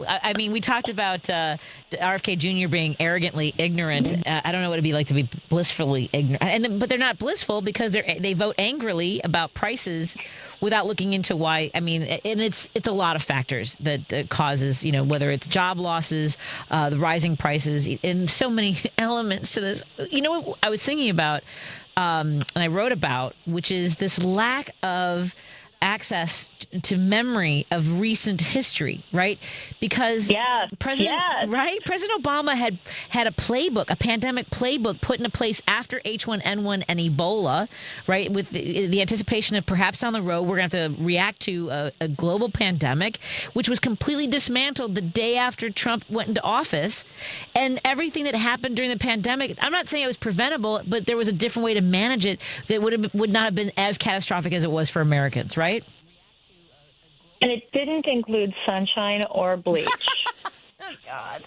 I mean, we talked about RFK Jr. being arrogantly ignorant. I don't know what it'd be like to be blissfully ignorant. But they're not blissful because they vote angrily about prices without looking into why. I mean, and it's a lot of factors that causes, whether it's job losses, the rising prices, and so many elements to this. What I was thinking about, and I wrote about, which is this lack of access to memory of recent history, right? Because President Obama had a playbook, a pandemic playbook put into place after H1N1 and Ebola, right? With the anticipation of perhaps down the road we're going to have to react to a global pandemic, which was completely dismantled the day after Trump went into office. And everything that happened during the pandemic, I'm not saying it was preventable, but there was a different way to manage it that would not have been as catastrophic as it was for Americans, right? And it didn't include sunshine or bleach. Oh, God.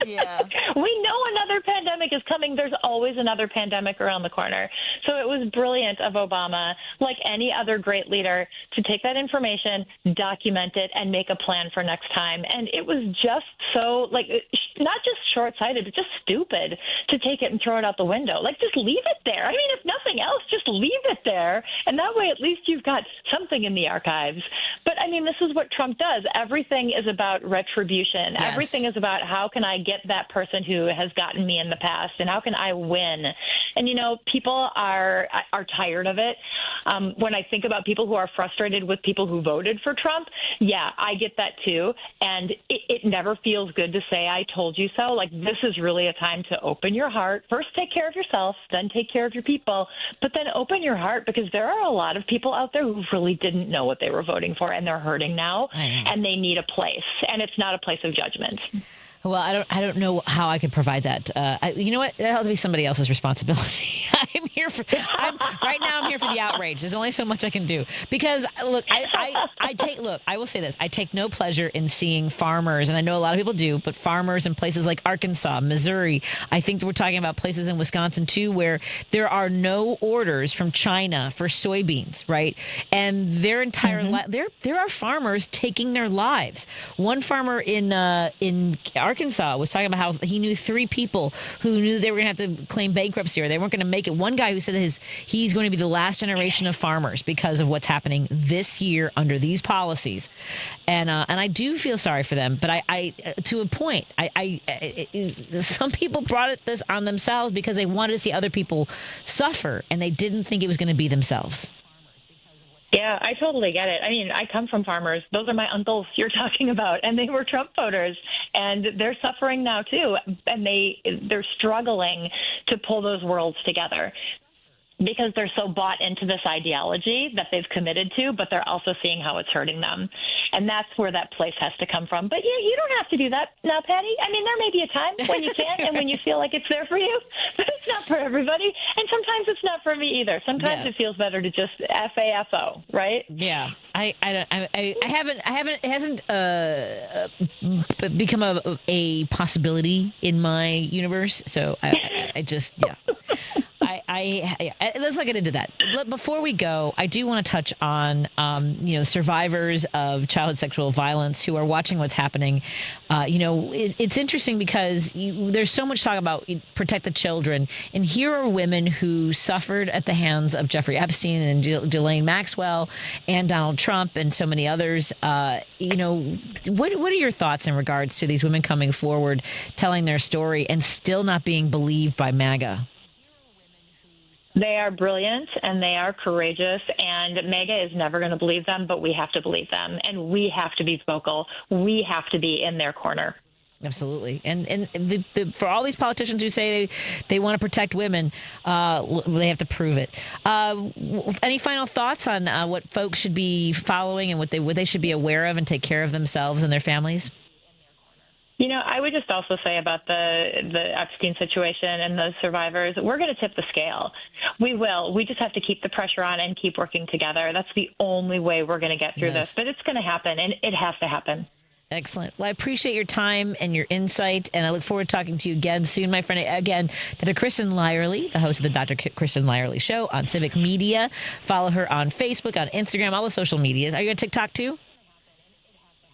Yeah. We know another pandemic is coming. There's always another pandemic around the corner. So it was brilliant of Obama, like any other great leader, to take that information, document it, and make a plan for next time. And it was just so, not just short-sighted, but just stupid to take it and throw it out the window. Just leave it there. I mean, if nothing else, just leave it there. And that way, at least you've got something in the archives. But, I mean, this is what Trump does. Everything is about retribution. Yes. Everything is about how can I get that person who has gotten me in the past, and how can I win? And people are tired of it. When I think about people who are frustrated with people who voted for Trump, I get that too. And it never feels good to say I told you so. This is really a time to open your heart. First, take care of yourself, then take care of your people, but then open your heart, because there are a lot of people out there who really didn't know what they were voting for, and they're hurting now, and they need a place, and it's not a place of judgment. Well, I don't know how I could provide that. You know what? That'll have to be somebody else's responsibility. Right now I'm here for the outrage. There's only so much I can do. Because, look, I will say this. I take no pleasure in seeing farmers, and I know a lot of people do, but farmers in places like Arkansas, Missouri, I think we're talking about places in Wisconsin, too, where there are no orders from China for soybeans, right? And their entire there are farmers taking their lives. One farmer in Arkansas was talking about how he knew 3 people who knew they were going to have to claim bankruptcy or they weren't going to make it. One guy who said that he's going to be the last generation of farmers because of what's happening this year under these policies. And I do feel sorry for them, but I to a point, some people brought this on themselves because they wanted to see other people suffer, and they didn't think it was going to be themselves. Yeah, I totally get it. I mean, I come from farmers. Those are my uncles you're talking about, and they were Trump voters, and they're suffering now too, and they're struggling to pull those worlds together because they're so bought into this ideology that they've committed to, but they're also seeing how it's hurting them. And that's where that place has to come from. But you don't have to do that now, Patty. I mean, there may be a time when you can and when you feel like it's there for you, but it's not for everybody. And sometimes it's not for me either. Sometimes it feels better to just FAFO, right? Yeah. It hasn't become a possibility in my universe. So I just, let's not get into that. Before we go, I do want to touch on, survivors of childhood sexual violence who are watching what's happening. It's interesting because there's so much talk about protect the children. And here are women who suffered at the hands of Jeffrey Epstein and Ghislaine Maxwell and Donald Trump and so many others. What are your thoughts in regards to these women coming forward, telling their story and still not being believed by MAGA? They are brilliant and they are courageous, and MAGA is never going to believe them, but we have to believe them, and we have to be vocal. We have to be in their corner. Absolutely. And for all these politicians who say they want to protect women, they have to prove it. Any final thoughts on what folks should be following and what they should be aware of and take care of themselves and their families? I would just also say about the Epstein situation and those survivors, we're going to tip the scale. We will. We just have to keep the pressure on and keep working together. That's the only way we're going to get through this. But it's going to happen, and it has to happen. Excellent. Well, I appreciate your time and your insight, and I look forward to talking to you again soon, my friend. Again, Dr. Kristin Lyerly, the host of the Dr. Kristin Lyerly Show on Civic Media. Follow her on Facebook, on Instagram, all the social medias. Are you on TikTok too?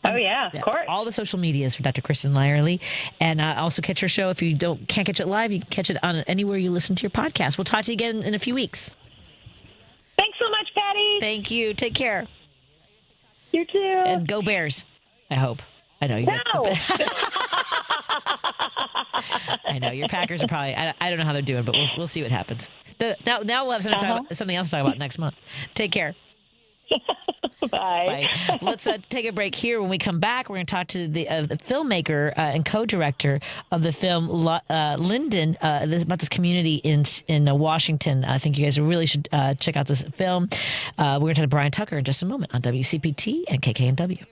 Oh, yeah, of course. All the social medias for Dr. Kristin Lyerly. And also catch her show. If you can't catch it live, you can catch it on anywhere you listen to your podcast. We'll talk to you again in a few weeks. Thanks so much, Patty. Thank you. Take care. You too. And go Bears, I hope. I know you. I know your Packers are probably. I don't know how they're doing, but we'll see what happens. Now we'll have something else to talk about next month. Take care. Bye. Let's take a break here. When we come back, we're going to talk to the filmmaker and co-director of the film Lynden about this community in Washington. I think you guys really should check out this film. We're going to talk to Bryan Tucker in just a moment on WCPT and KKNW.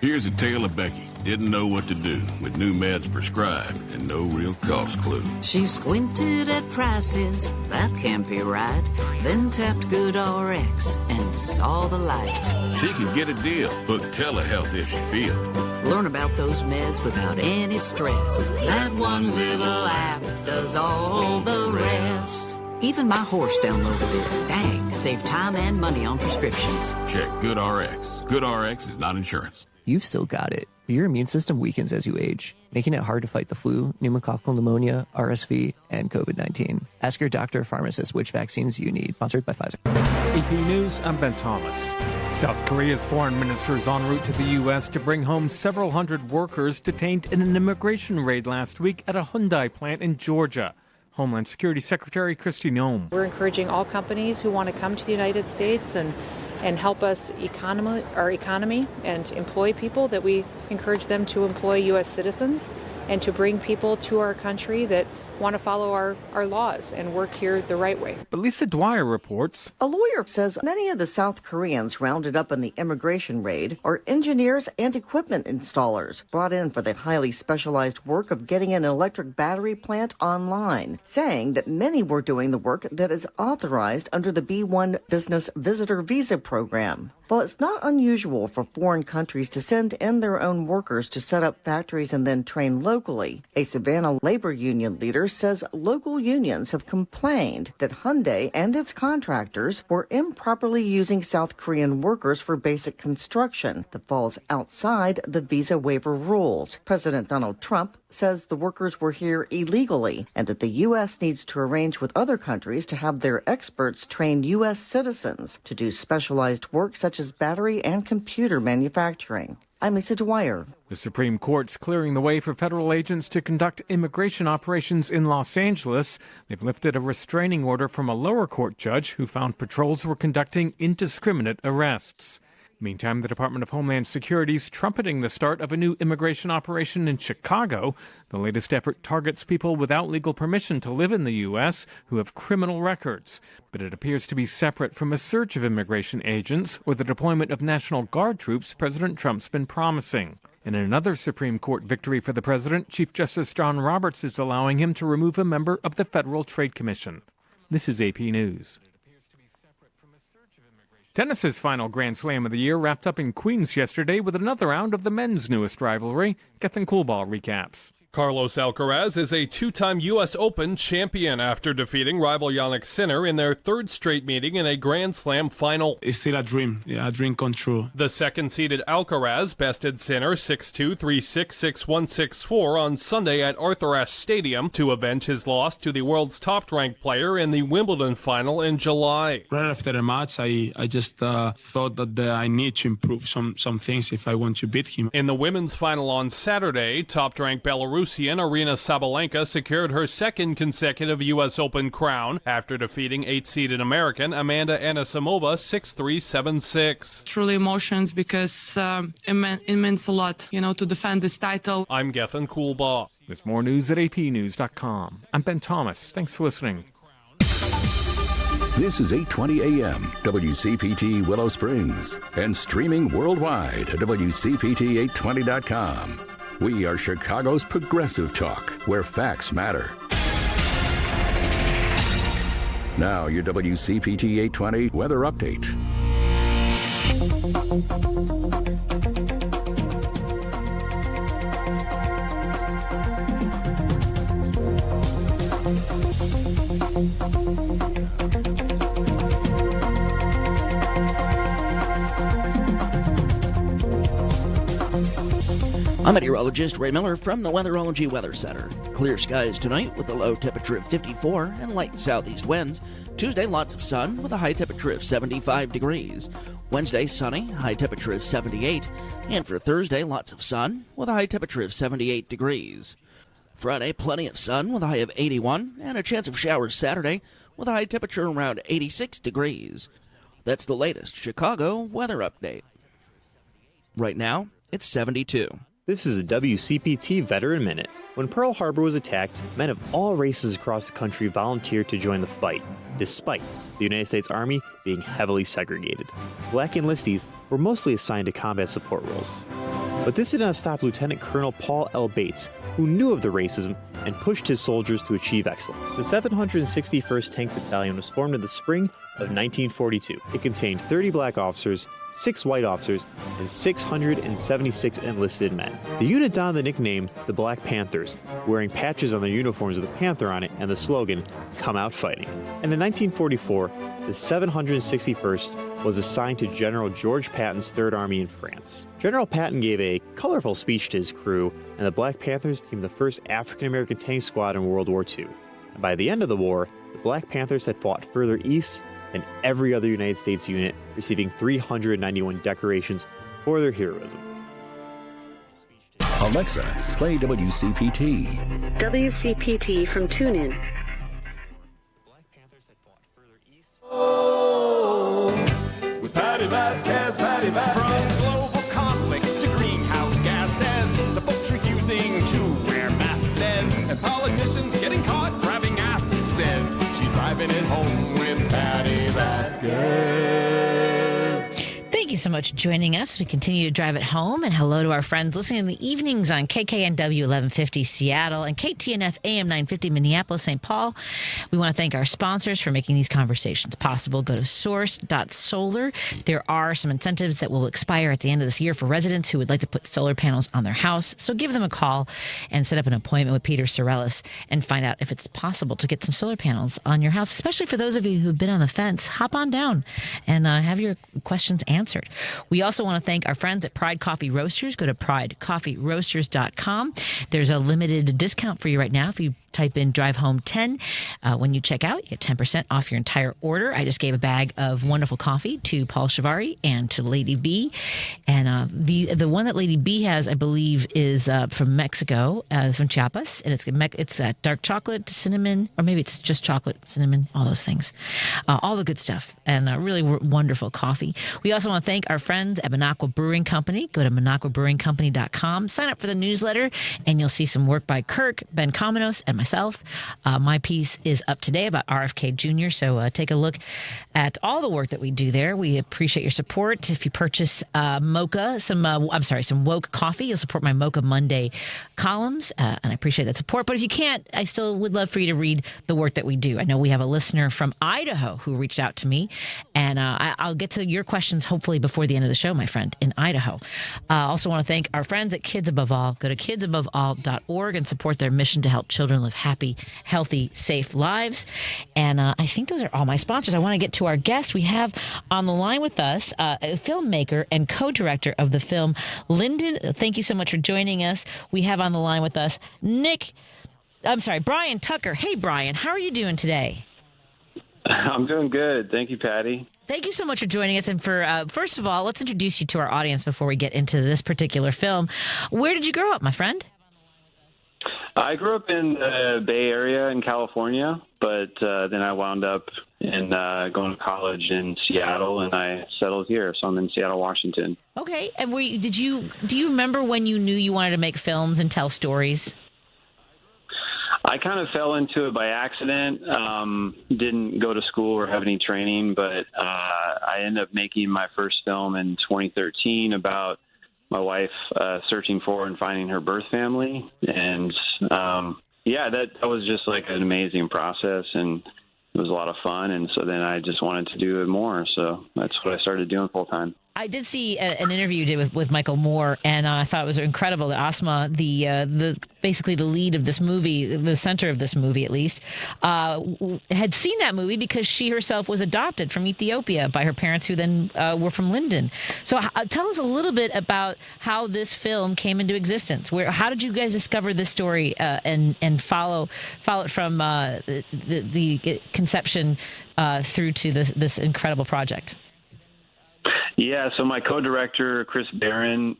Here's a tale of Becky. Didn't know what to do with new meds prescribed and no real cost clue. She squinted at prices, that can't be right. Then tapped GoodRx and saw the light. She could get a deal. Book telehealth if she feels. Learn about those meds without any stress. That one little app does all the rest. Even my horse downloaded it. Dang, save time and money on prescriptions. Check GoodRx. GoodRx is not insurance. You've still got it, but your immune system weakens as you age, making it hard to fight the flu, pneumococcal pneumonia, RSV, and COVID-19. Ask your doctor or pharmacist which vaccines you need. Sponsored by Pfizer. AP News, I'm Ben Thomas. South Korea's foreign minister is en route to the U.S. to bring home several hundred workers detained in an immigration raid last week at a Hyundai plant in Georgia. Homeland Security Secretary Kristi Noem. We're encouraging all companies who want to come to the United States and help us our economy and employ people, that we encourage them to employ U.S. citizens and to bring people to our country that want to follow our laws and work here the right way. But Lisa Dwyer reports. A lawyer says many of the South Koreans rounded up in the immigration raid are engineers and equipment installers brought in for the highly specialized work of getting an electric battery plant online, saying that many were doing the work that is authorized under the B-1 Business Visitor Visa program. While it's not unusual for foreign countries to send in their own workers to set up factories and then train locally, a Savannah labor union leader says local unions have complained that Hyundai and its contractors were improperly using South Korean workers for basic construction that falls outside the visa waiver rules. President Donald Trump says the workers were here illegally and that the U.S. needs to arrange with other countries to have their experts train U.S. citizens to do specialized work such as battery and computer manufacturing. I'm Lisa Dwyer. The Supreme Court's clearing the way for federal agents to conduct immigration operations in Los Angeles. They've lifted a restraining order from a lower court judge who found patrols were conducting indiscriminate arrests. Meantime, the Department of Homeland Security is trumpeting the start of a new immigration operation in Chicago. The latest effort targets people without legal permission to live in the U.S. who have criminal records. But it appears to be separate from a surge of immigration agents or the deployment of National Guard troops President Trump's been promising. In another Supreme Court victory for the president, Chief Justice John Roberts is allowing him to remove a member of the Federal Trade Commission. This is AP News. Tennis's final Grand Slam of the year wrapped up in Queens yesterday with another round of the men's newest rivalry. Gethin Coolball recaps. Carlos Alcaraz is a two-time U.S. Open champion after defeating rival Jannik Sinner in their third straight meeting in a Grand Slam final. It's still a dream, a dream come true. The second-seeded Alcaraz bested Sinner 6-2, 3-6, 6-1, 6-4 on Sunday at Arthur Ashe Stadium to avenge his loss to the world's top-ranked player in the Wimbledon final in July. Right after the match, I just thought that I need to improve some things if I want to beat him. In the women's final on Saturday, top-ranked Belarusian Aryna Sabalenka secured her second consecutive U.S. Open crown after defeating 8-seeded American Amanda Anisimova 6-3, 7-6. Truly emotions because it means a lot, to defend this title. I'm Gethin Coolbaugh. There's more news at apnews.com. I'm Ben Thomas. Thanks for listening. This is 8:20 a.m. WCPT Willow Springs and streaming worldwide at WCPT820.com. We are Chicago's progressive talk, where facts matter. Now, your WCPT 820 weather update. I'm meteorologist Ray Miller from the Weatherology Weather Center. Clear skies tonight with a low temperature of 54 and light southeast winds. Tuesday, lots of sun with a high temperature of 75 degrees. Wednesday, sunny, high temperature of 78. And for Thursday, lots of sun with a high temperature of 78 degrees. Friday, plenty of sun with a high of 81 and a chance of showers Saturday with a high temperature around 86 degrees. That's the latest Chicago weather update. Right now, it's 72. This is a WCPT Veteran Minute. When Pearl Harbor was attacked, men of all races across the country volunteered to join the fight, despite the United States Army being heavily segregated. Black enlistees were mostly assigned to combat support roles. But this did not stop Lieutenant Colonel Paul L. Bates, who knew of the racism and pushed his soldiers to achieve excellence. The 761st Tank Battalion was formed in the spring of 1942. It contained 30 black officers, 6 white officers, and 676 enlisted men. The unit donned the nickname the Black Panthers, wearing patches on their uniforms with a panther on it and the slogan, "Come Out Fighting." And in 1944, the 761st was assigned to General George Patton's Third Army in France. General Patton gave a colorful speech to his crew, and the Black Panthers became the first African-American tank squad in World War II. And by the end of the war, the Black Panthers had fought further east than every other United States unit, receiving 391 decorations for their heroism. Alexa, play WCPT. WCPT from TuneIn. With Patti Vasquez, Patti Vasquez. From global conflicts to greenhouse gases, the folks refusing to wear masks says, and politicians getting caught grabbing asses says, she's driving it home with Patti Vasquez. Thank you so much for joining us. We continue to drive it home. And hello to our friends listening in the evenings on KKNW 1150 Seattle and KTNF AM 950 Minneapolis, St. Paul. We want to thank our sponsors for making these conversations possible. Go to source.solar. There are some incentives that will expire at the end of this year for residents who would like to put solar panels on their house. So give them a call and set up an appointment with Peter Sorellis and find out if it's possible to get some solar panels on your house, especially for those of you who've been on the fence. Hop on down and have your questions answered. We also want to thank our friends at Pride Coffee Roasters. Go to pridecoffeeroasters.com. There's a limited discount for you right now if you Type in Drive Home 10. When you check out, you get 10% off your entire order. I just gave a bag of wonderful coffee to Paul Shivari and to Lady B. And the one that Lady B has, I believe, is from Mexico, from Chiapas. And it's dark chocolate, cinnamon, or maybe it's just chocolate, cinnamon, all those things. All the good stuff. And really wonderful coffee. We also want to thank our friends at Minocqua Brewing Company. Go to MinocquaBrewingCompany.com. Sign up for the newsletter, and you'll see some work by Kirk, Ben Komenos, and myself. My piece is up today about RFK Jr., so take a look at all the work that we do there. We appreciate your support. If you purchase some woke coffee, you'll support my Mocha Monday columns, and I appreciate that support. But if you can't, I still would love for you to read the work that we do. I know we have a listener from Idaho who reached out to me, and I'll get to your questions hopefully before the end of the show, my friend, in Idaho. I also want to thank our friends at Kids Above All. Go to kidsaboveall.org and support their mission to help children live happy, healthy, safe lives. And I think those are all my sponsors. I want to get to our guest. We have on the line with us a filmmaker and co-director of the film, Lynden. Thank you so much for joining us. We have on the line with us Bryan Tucker. Hey, Bryan, how are you doing today? I'm doing good. Thank you, Patty. Thank you so much for joining us. And for first of all, let's introduce you to our audience before we get into this particular film. Where did you grow up, my friend? I grew up in the Bay Area in California, but then I wound up in going to college in Seattle, and I settled here. So I'm in Seattle, Washington. Okay. And do you remember when you knew you wanted to make films and tell stories? I kind of fell into it by accident. Didn't go to school or have any training, but I ended up making my first film in 2013 about my wife searching for and finding her birth family. And that was just like an amazing process, and it was a lot of fun. And so then I just wanted to do it more. So that's what I started doing full time. I did see an interview you did with Michael Moore, and I thought it was incredible that Asma, the basically the lead of this movie, the center of this movie at least, had seen that movie because she herself was adopted from Ethiopia by her parents, who then were from Lynden. So tell us a little bit about how this film came into existence. How did you guys discover this story and follow it from the conception through to this incredible project? Yeah, so my co-director, Chris Barron,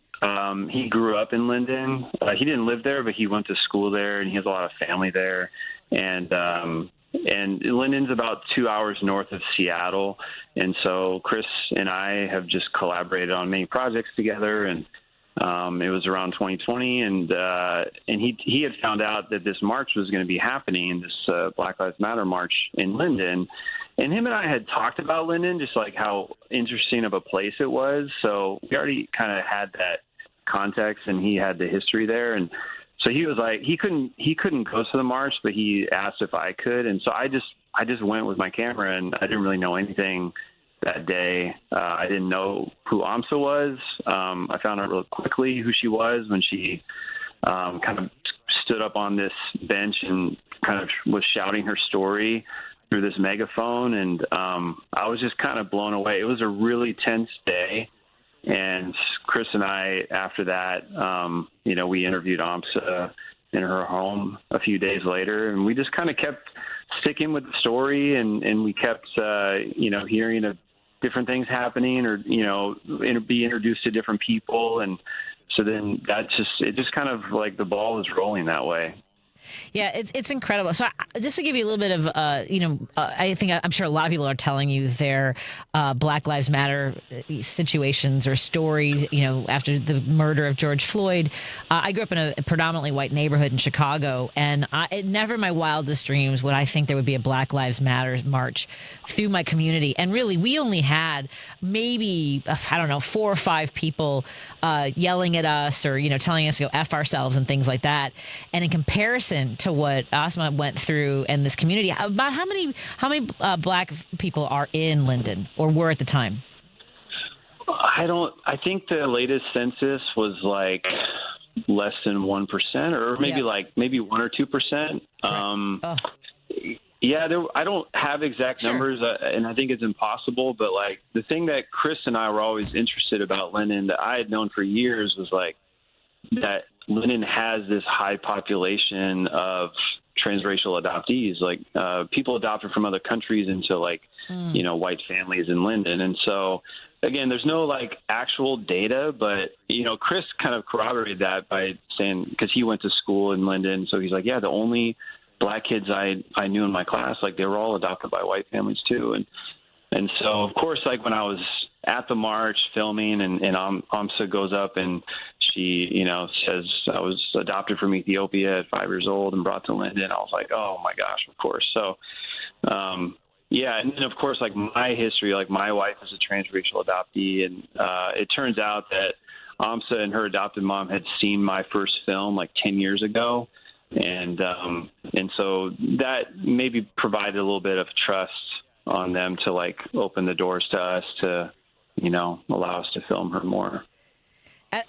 he grew up in Lynden. He didn't live there, but he went to school there, and he has a lot of family there. And Lynden's about 2 hours north of Seattle. And so Chris and I have just collaborated on many projects together, and it was around 2020, and he had found out that this march was going to be happening, this Black Lives Matter march in Lynden. And him and I had talked about Lynden, just like how interesting of a place it was. So we already kind of had that context, and he had the history there. And so he was like, he couldn't go to the march, but he asked if I could. And so I just went with my camera, and I didn't really know anything that day. I didn't know who Amsa was. I found out real quickly who she was when she kind of stood up on this bench and kind of was shouting her story through this megaphone, and I was just kind of blown away. It was a really tense day, and Chris and I, after that, we interviewed Amsa in her home a few days later, and we just kind of kept sticking with the story, and we kept, hearing of different things happening, or, be introduced to different people, and so then it just kind of like the ball was rolling that way. Yeah, it's incredible. So just to give you a little bit of, I'm sure a lot of people are telling you their Black Lives Matter situations or stories, after the murder of George Floyd. I grew up in a predominantly white neighborhood in Chicago, and never in my wildest dreams would I think there would be a Black Lives Matter march through my community. And really, we only had maybe, 4 or 5 people yelling at us or, telling us to go F ourselves and things like that. And in comparison to what Asma went through and this community, about how many Black people are in Lynden or were at the time? I think the latest census was like less than 1%, or maybe 1 or 2%. I don't have exact numbers, and I think it's impossible. But like the thing that Chris and I were always interested about Lynden that I had known for years was like that Lynden has this high population of transracial adoptees, like people adopted from other countries into like, white families in Lynden. And so, again, there's no like actual data, but, Chris kind of corroborated that by saying, because he went to school in Lynden. So he's like, yeah, the only black kids I knew in my class, like they were all adopted by white families too. And so, of course, like when I was at the march filming and Amsa goes up and she, says I was adopted from Ethiopia at 5 years old and brought to Lynden, I was like, oh my gosh, of course. So, yeah. And then of course, like my history, like my wife is a transracial adoptee. And it turns out that Amsa and her adopted mom had seen my first film like 10 years ago. And so that maybe provided a little bit of trust on them to like open the doors to us to, allow us to film her more.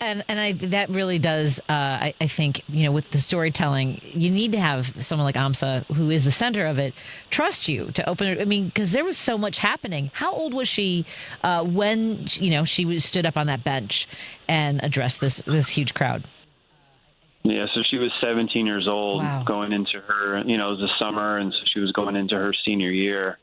And that really does, I think, with the storytelling, you need to have someone like Amsa, who is the center of it, trust you to open it. I mean, because there was so much happening. How old was she when, she stood up on that bench and addressed this huge crowd? Yeah, so she was 17 years old. Wow. Going into her, it was the summer, and so she was going into her senior year.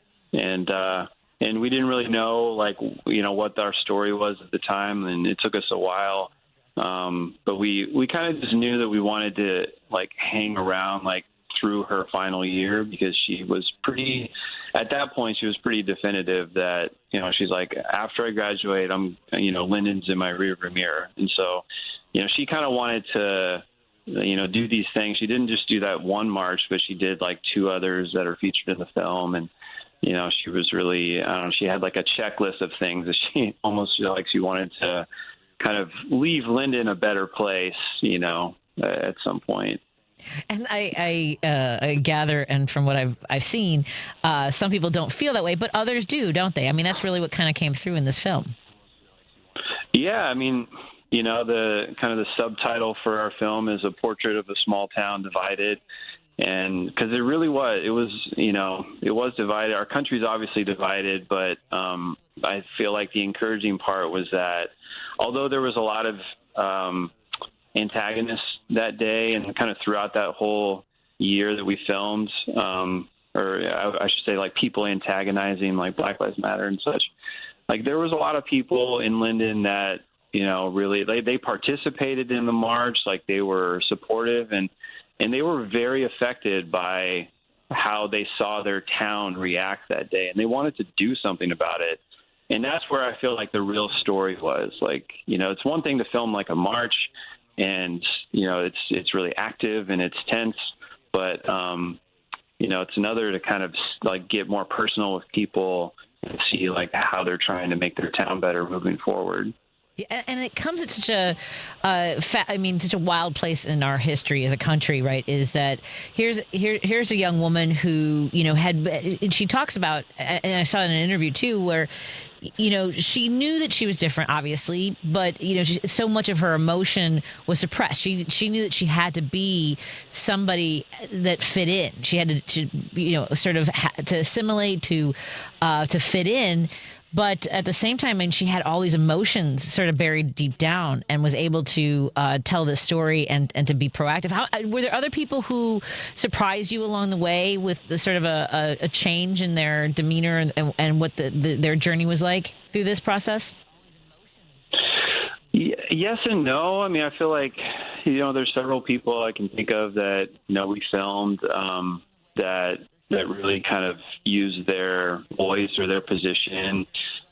And we didn't really know, like, what our story was at the time, and it took us a while. But we kind of just knew that we wanted to, like, hang around, like, through her final year, because she was pretty, at that point, she was pretty definitive that, she's like, after I graduate, I'm, Lynden's in my rearview mirror. And so, she kind of wanted to, do these things. She didn't just do that one march, but she did, like, 2 others that are featured in the film. And, she was really, she had like a checklist of things that she almost like she wanted to kind of leave Lynden a better place, at some point. And I gather, and from what I've seen, some people don't feel that way, but others do, don't they? I mean, that's really what kind of came through in this film. Yeah, I mean, the kind of the subtitle for our film is A Portrait of a Small Town Divided. And because it really was, it was divided. Our country's obviously divided, but I feel like the encouraging part was that although there was a lot of antagonists that day and kind of throughout that whole year that we filmed, or I should say like people antagonizing like Black Lives Matter and such, like there was a lot of people in Lynden that, really they participated in the march, like they were supportive and they were very affected by how they saw their town react that day, and they wanted to do something about it. And that's where I feel like the real story was. Like, it's one thing to film like a march, and it's really active and it's tense, but it's another to kind of like get more personal with people and see like how they're trying to make their town better moving forward. Yeah, and it comes at such a, such a wild place in our history as a country, right? Is that here's a young woman who, and she talks about, and I saw in an interview too, where, she knew that she was different, obviously, but, so much of her emotion was suppressed. She knew that she had to be somebody that fit in. She had to sort of to assimilate, to fit in. But at the same time, she had all these emotions sort of buried deep down and was able to tell this story and to be proactive. Were there other people who surprised you along the way with the sort of a change in their demeanor and what their journey was like through this process? Yes and no. I mean, I feel like, there's several people I can think of that, we filmed that really kind of use their voice or their position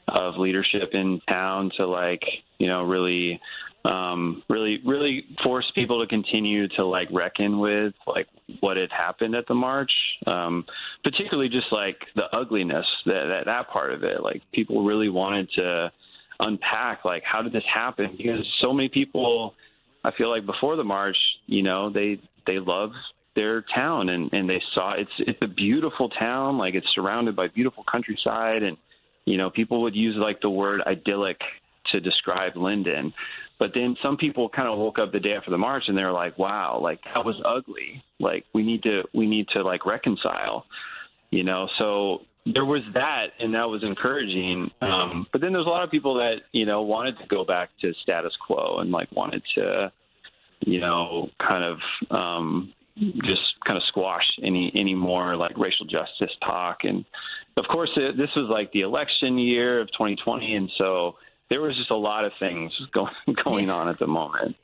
of leadership in town to really force people to continue to like reckon with like what had happened at the march, particularly just like the ugliness, that part of it. Like people really wanted to unpack like how did this happen, because so many people, I feel like before the march, they love their town and they saw it's a beautiful town, like it's surrounded by beautiful countryside, and people would use like the word idyllic to describe Lynden, but then some people kind of woke up the day after the march and they were like, wow, like that was ugly, like we need to like reconcile, so there was that, and that was encouraging, but then there's a lot of people that wanted to go back to status quo and like wanted to kind of just kind of squash any more like racial justice talk. And of course, this was like the election year of 2020, and so there was just a lot of things going on at the moment.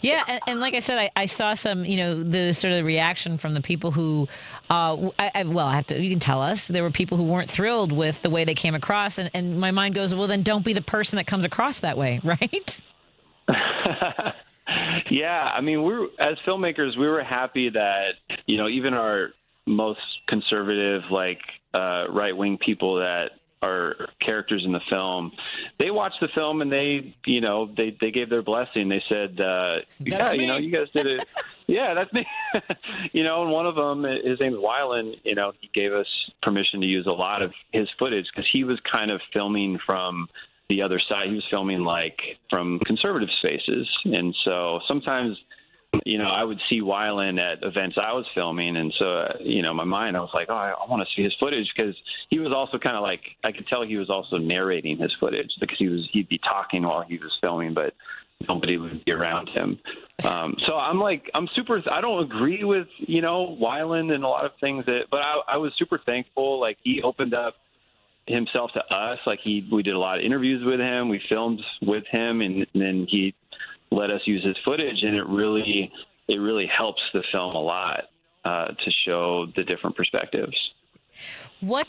Yeah. And like I said, I saw some, the sort of reaction from the people who, you can tell us, there were people who weren't thrilled with the way they came across. And my mind goes, well, then don't be the person that comes across that way, right? Yeah. I mean, as filmmakers, we were happy that, even our most conservative, like right-wing people that are characters in the film, they watched the film and they gave their blessing. They said, you guys did it. Yeah, that's me. And one of them, his name is Wyland, he gave us permission to use a lot of his footage because he was kind of filming from the other side. He was filming like from conservative spaces. And so sometimes, I would see Wyland at events I was filming. And so, in my mind, I was like, I want to see his footage, because he was also kind of like, I could tell he was also narrating his footage, because he'd be talking while he was filming, but nobody would be around him. So I don't agree with, Wyland and a lot of things but I was super thankful. Like, he opened up himself to us. Like, we did a lot of interviews with him. We filmed with him, and then he let us use his footage, and it really helps the film a lot to show the different perspectives. Well,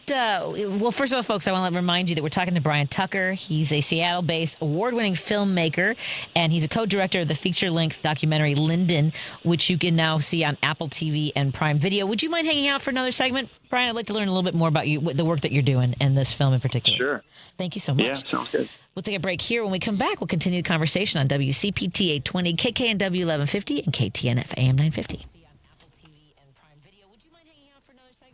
first of all, folks, I want to remind you that we're talking to Bryan Tucker. He's a Seattle-based award-winning filmmaker, and he's a co-director of the feature-length documentary Lynden, which you can now see on Apple TV and Prime Video. Would you mind hanging out for another segment, Bryan? I'd like to learn a little bit more about the work that you're doing and this film in particular. Sure. Thank you so much. Yeah, sounds good. We'll take a break here. When we come back, we'll continue the conversation on WCPT 820, KKNW 1150, and KTNF AM 950.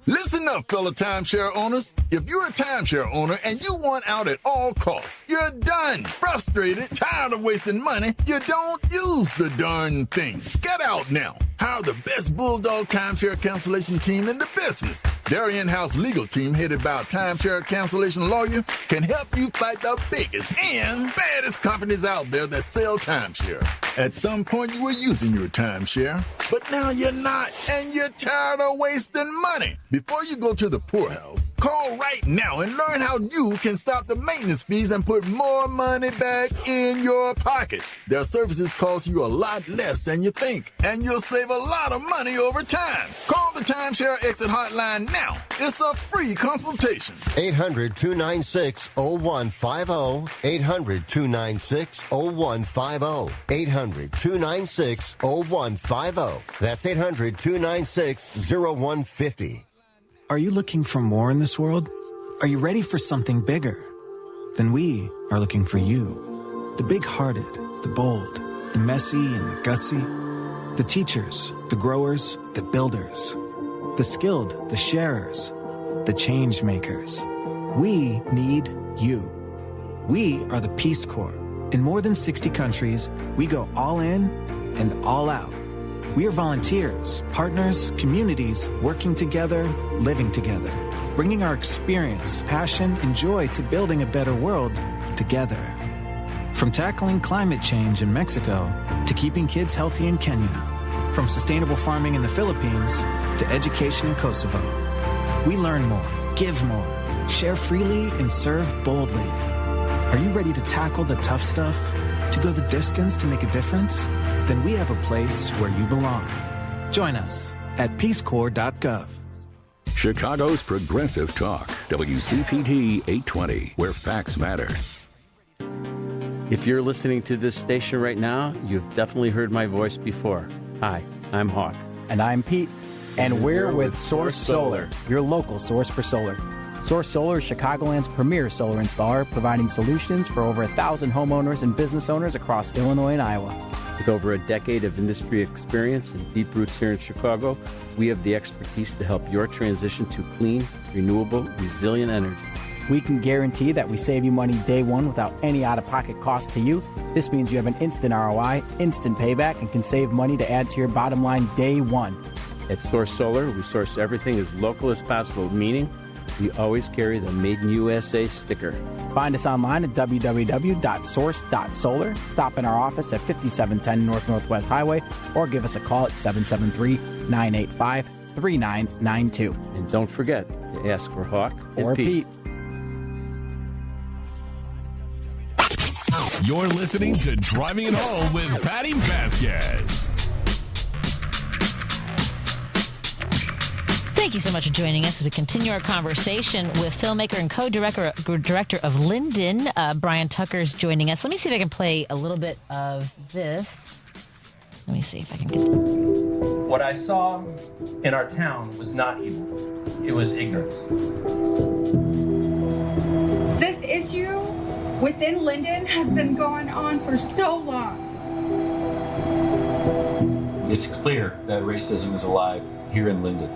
Listen up, fellow timeshare owners. If you're a timeshare owner and you want out at all costs, you're done, frustrated, tired of wasting money, you don't use the darn thing. Get out now. Hire the best Bulldog timeshare cancellation team in the business. Their in-house legal team, headed by a timeshare cancellation lawyer, can help you fight the biggest and baddest companies out there that sell timeshare. At some point, you were using your timeshare, but now you're not, and you're tired of wasting money. Before you go to the poorhouse, call right now and learn how you can stop the maintenance fees and put more money back in your pocket. Their services cost you a lot less than you think, and you'll save a lot of money over time. Call the Timeshare Exit Hotline now. It's a free consultation. 800-296-0150. 800-296-0150. 800-296-0150. That's 800-296-0150. Are you looking for more in this world? Are you ready for something bigger? Then we are looking for you. The big-hearted, the bold, the messy and the gutsy. The teachers, the growers, the builders. The skilled, the sharers, the change makers. We need you. We are the Peace Corps. In more than 60 countries, we go all in and all out. We are volunteers, partners, communities, working together, living together, bringing our experience, passion, and joy to building a better world together. From tackling climate change in Mexico to keeping kids healthy in Kenya, from sustainable farming in the Philippines to education in Kosovo. We learn more, give more, share freely, and serve boldly. Are you ready to tackle the tough stuff? To go the distance to make a difference? Then we have a place where you belong. Join us at peacecorps.gov. Chicago's Progressive Talk, WCPT 820, where facts matter. If you're listening to this station right now, you've definitely heard my voice before. Hi, I'm Hawk. And I'm Pete. And we're with Source Solar, your local source for solar. Source Solar is Chicagoland's premier solar installer, providing solutions for over 1,000 homeowners and business owners across Illinois and Iowa. With over a decade of industry experience and deep roots here in Chicago, we have the expertise to help your transition to clean, renewable, resilient energy. We can guarantee that we save you money day one without any out-of-pocket cost to you. This means you have an instant ROI, instant payback, and can save money to add to your bottom line day one. At Source Solar, we source everything as local as possible, meaning We always carry the Made in USA sticker. Find us online at www.source.solar. Stop in our office at 5710 North Northwest Highway or give us a call at 773-985-3992. And don't forget to ask for Hawk or Pete. You're listening to Driving It Home with Patti Vasquez. Thank you so much for joining us as we continue our conversation with filmmaker and co-director of Lynden. Bryan Tucker is joining us. Let me see if I can play a little bit of this. Let me see if I can get What I saw in our town was not evil. It was ignorance. This issue within Lynden has been going on for so long. It's clear that racism is alive here in Lynden.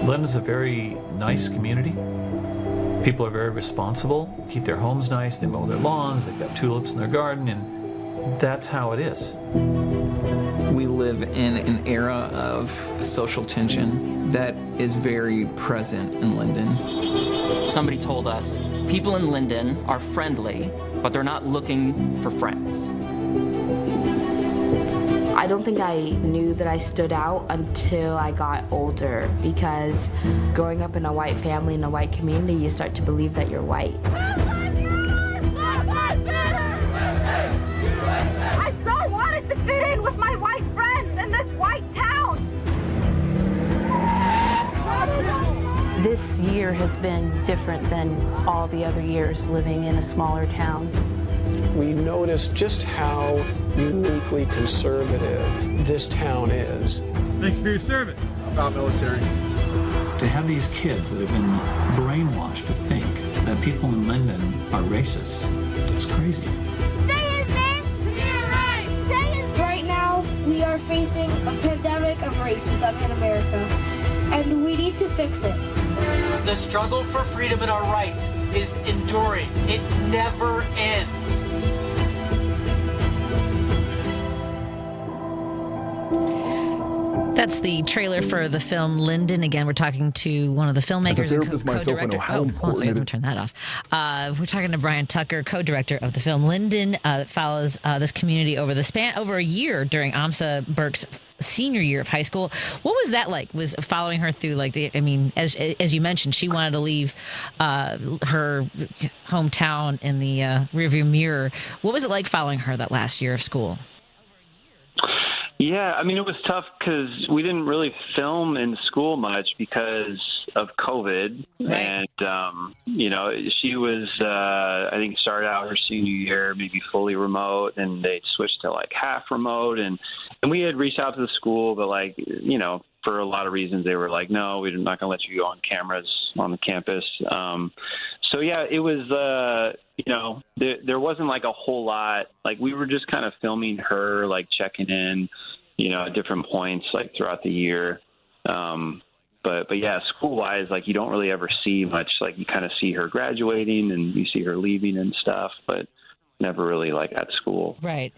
Lynden's a very nice community. People are very responsible, keep their homes nice, they mow their lawns, they've got tulips in their garden, and that's how it is. We live in an era of social tension that is very present in Lynden. Somebody told us people in Lynden are friendly, but they're not looking for friends. I don't think I knew that I stood out until I got older, because growing up in a white family, in a white community, you start to believe that you're white. I so wanted to fit in with my white friends in this white town. This year has been different than all the other years living in a smaller town. We noticed just how uniquely conservative this town is. Thank you for your service. About military. To have these kids that have been brainwashed to think that people in Lynden are racists, it's crazy. Say his name. Say his name. Right now, we are facing a pandemic of racism in America, and we need to fix it. The struggle for freedom and our rights is enduring. It never ends. That's the trailer for the film Lynden. Again, we're talking to one of the filmmakers and co-director. Let me turn that off. We're talking to Bryan Tucker, co-director of the film Lynden, that follows this community over a year during Amsa Burke's senior year of high school. What was that like? Was following her through, as you mentioned, she wanted to leave her hometown in the rearview mirror. What was it like following her that last year of school? Yeah, I mean, it was tough because we didn't really film in school much because of COVID. Right. And, she was, I think, started out her senior year maybe fully remote, and they switched to half remote. And we had reached out to the school, but for a lot of reasons, they were like, no, we're not going to let you go on cameras on the campus. So, yeah, it was, there wasn't a whole lot. We were just kind of filming her, checking in, at different points, throughout the year. But yeah, school-wise, you don't really ever see much. You kind of see her graduating and you see her leaving and stuff, but never really at school. Right.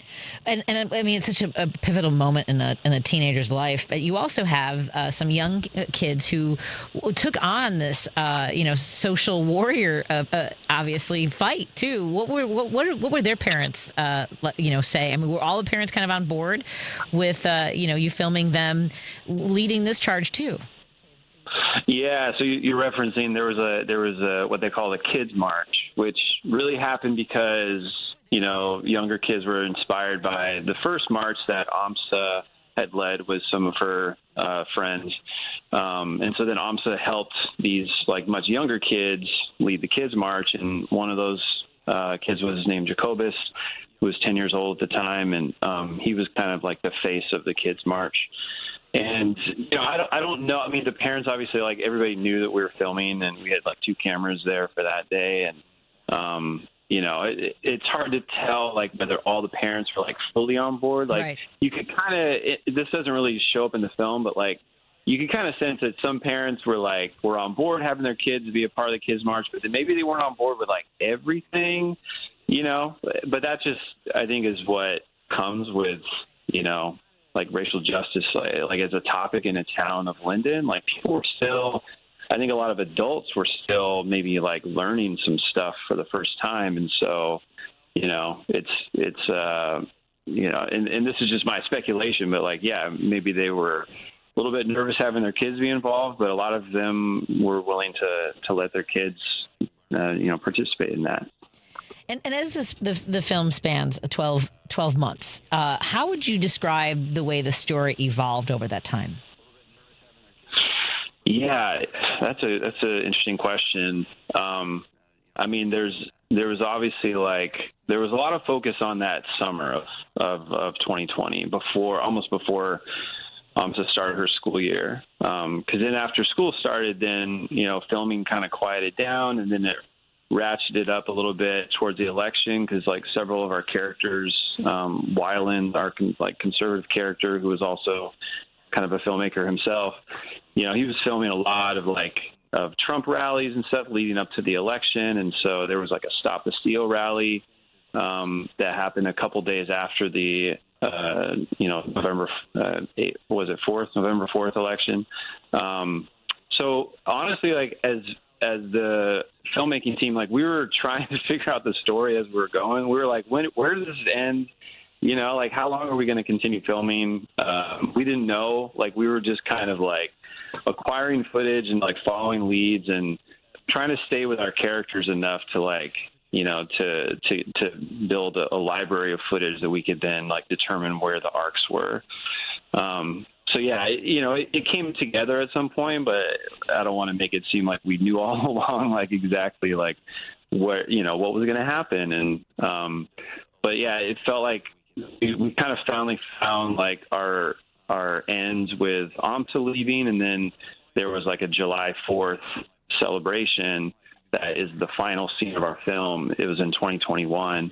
And I mean, it's such a pivotal moment in a teenager's life. But you also have some young kids who took on this, social warrior, obviously fight too. What were their parents, say? I mean, were all the parents kind of on board with, you filming them, leading this charge too? Yeah, so you're referencing there was a what they call the Kids March, which really happened because younger kids were inspired by the first march that AMSA had led with some of her friends, and so then AMSA helped these much younger kids lead the Kids March, and one of those kids was named Jacobus, who was 10 years old at the time, and he was kind of the face of the Kids March. And, I don't know. I mean, the parents, obviously, everybody knew that we were filming, and we had 2 cameras there for that day. And, it's hard to tell, whether all the parents were, fully on board. Right. You could kind of, this doesn't really show up in the film, but, you could kind of sense that some parents were, were on board having their kids be a part of the Kids March, but then maybe they weren't on board with, everything, But that just, I think, is what comes with, like racial justice, like as a topic in a town of Lynden, like people were still, I think a lot of adults were still maybe like learning some stuff for the first time. And so, you know, it's you know, and this is just my speculation, but like, yeah, maybe they were a little bit nervous having their kids be involved, but a lot of them were willing to let their kids, you know, participate in that. And as the film spans 12 months, how would you describe the way the story evolved over that time? Yeah, that's an interesting question. I mean, there was obviously there was a lot of focus on that summer of 2020 almost before Amsa started her school year. Because then after school started, then, you know, filming kind of quieted down, and then it ratcheted up a little bit towards the election because like several of our characters, Wyland, our conservative character, who was also kind of a filmmaker himself, you know, he was filming a lot of Trump rallies and stuff leading up to the election. And so there was like a Stop the Steal rally that happened a couple days after the you know, November 4th election. So honestly, like as the filmmaking team, like we were trying to figure out the story as we were going. We were like, where does this end? You know, like how long are we going to continue filming? We didn't know. Like we were just kind of like acquiring footage and like following leads and trying to stay with our characters enough to like, you know, to build a library of footage that we could then like determine where the arcs were. So yeah, you know, it came together at some point, but I don't want to make it seem like we knew all along, like exactly like what, you know, what was going to happen. And, but yeah, it felt like we kind of finally found like our ends with Amsa leaving. And then there was like a July 4th celebration that is the final scene of our film. It was in 2021.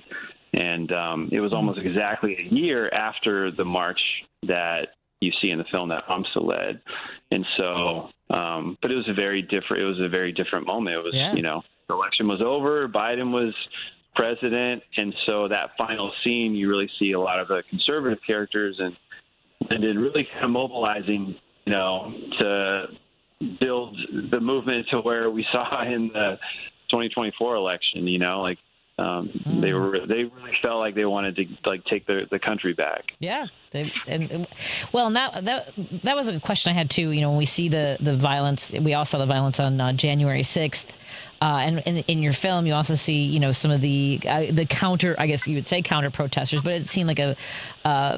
And it was almost exactly a year after the march that you see in the film that Amsa led. And so, but it was a very different moment. It was, you know, the election was over, Biden was president. And so that final scene, you really see a lot of the conservative characters and then really kind of mobilizing, you know, to build the movement to where we saw in the 2024 election, you know, like, they really felt like they wanted to like take the country back. Yeah. That was a question I had too. You know, when we see the violence, we all saw the violence on January 6th. And in your film, you also see, you know, some of the counter, I guess you would say counter protesters, but it seemed like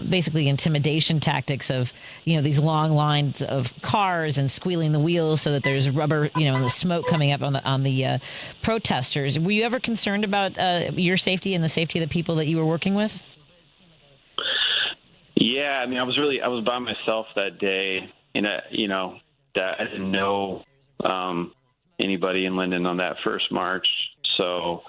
basically intimidation tactics of, you know, these long lines of cars and squealing the wheels so that there's rubber, you know, and the smoke coming up on the protesters. Were you ever concerned about your safety and the safety of the people that you were working with? Yeah, I mean, I was by myself that day, and you know, that I didn't know anybody in Lynden on that first march. So,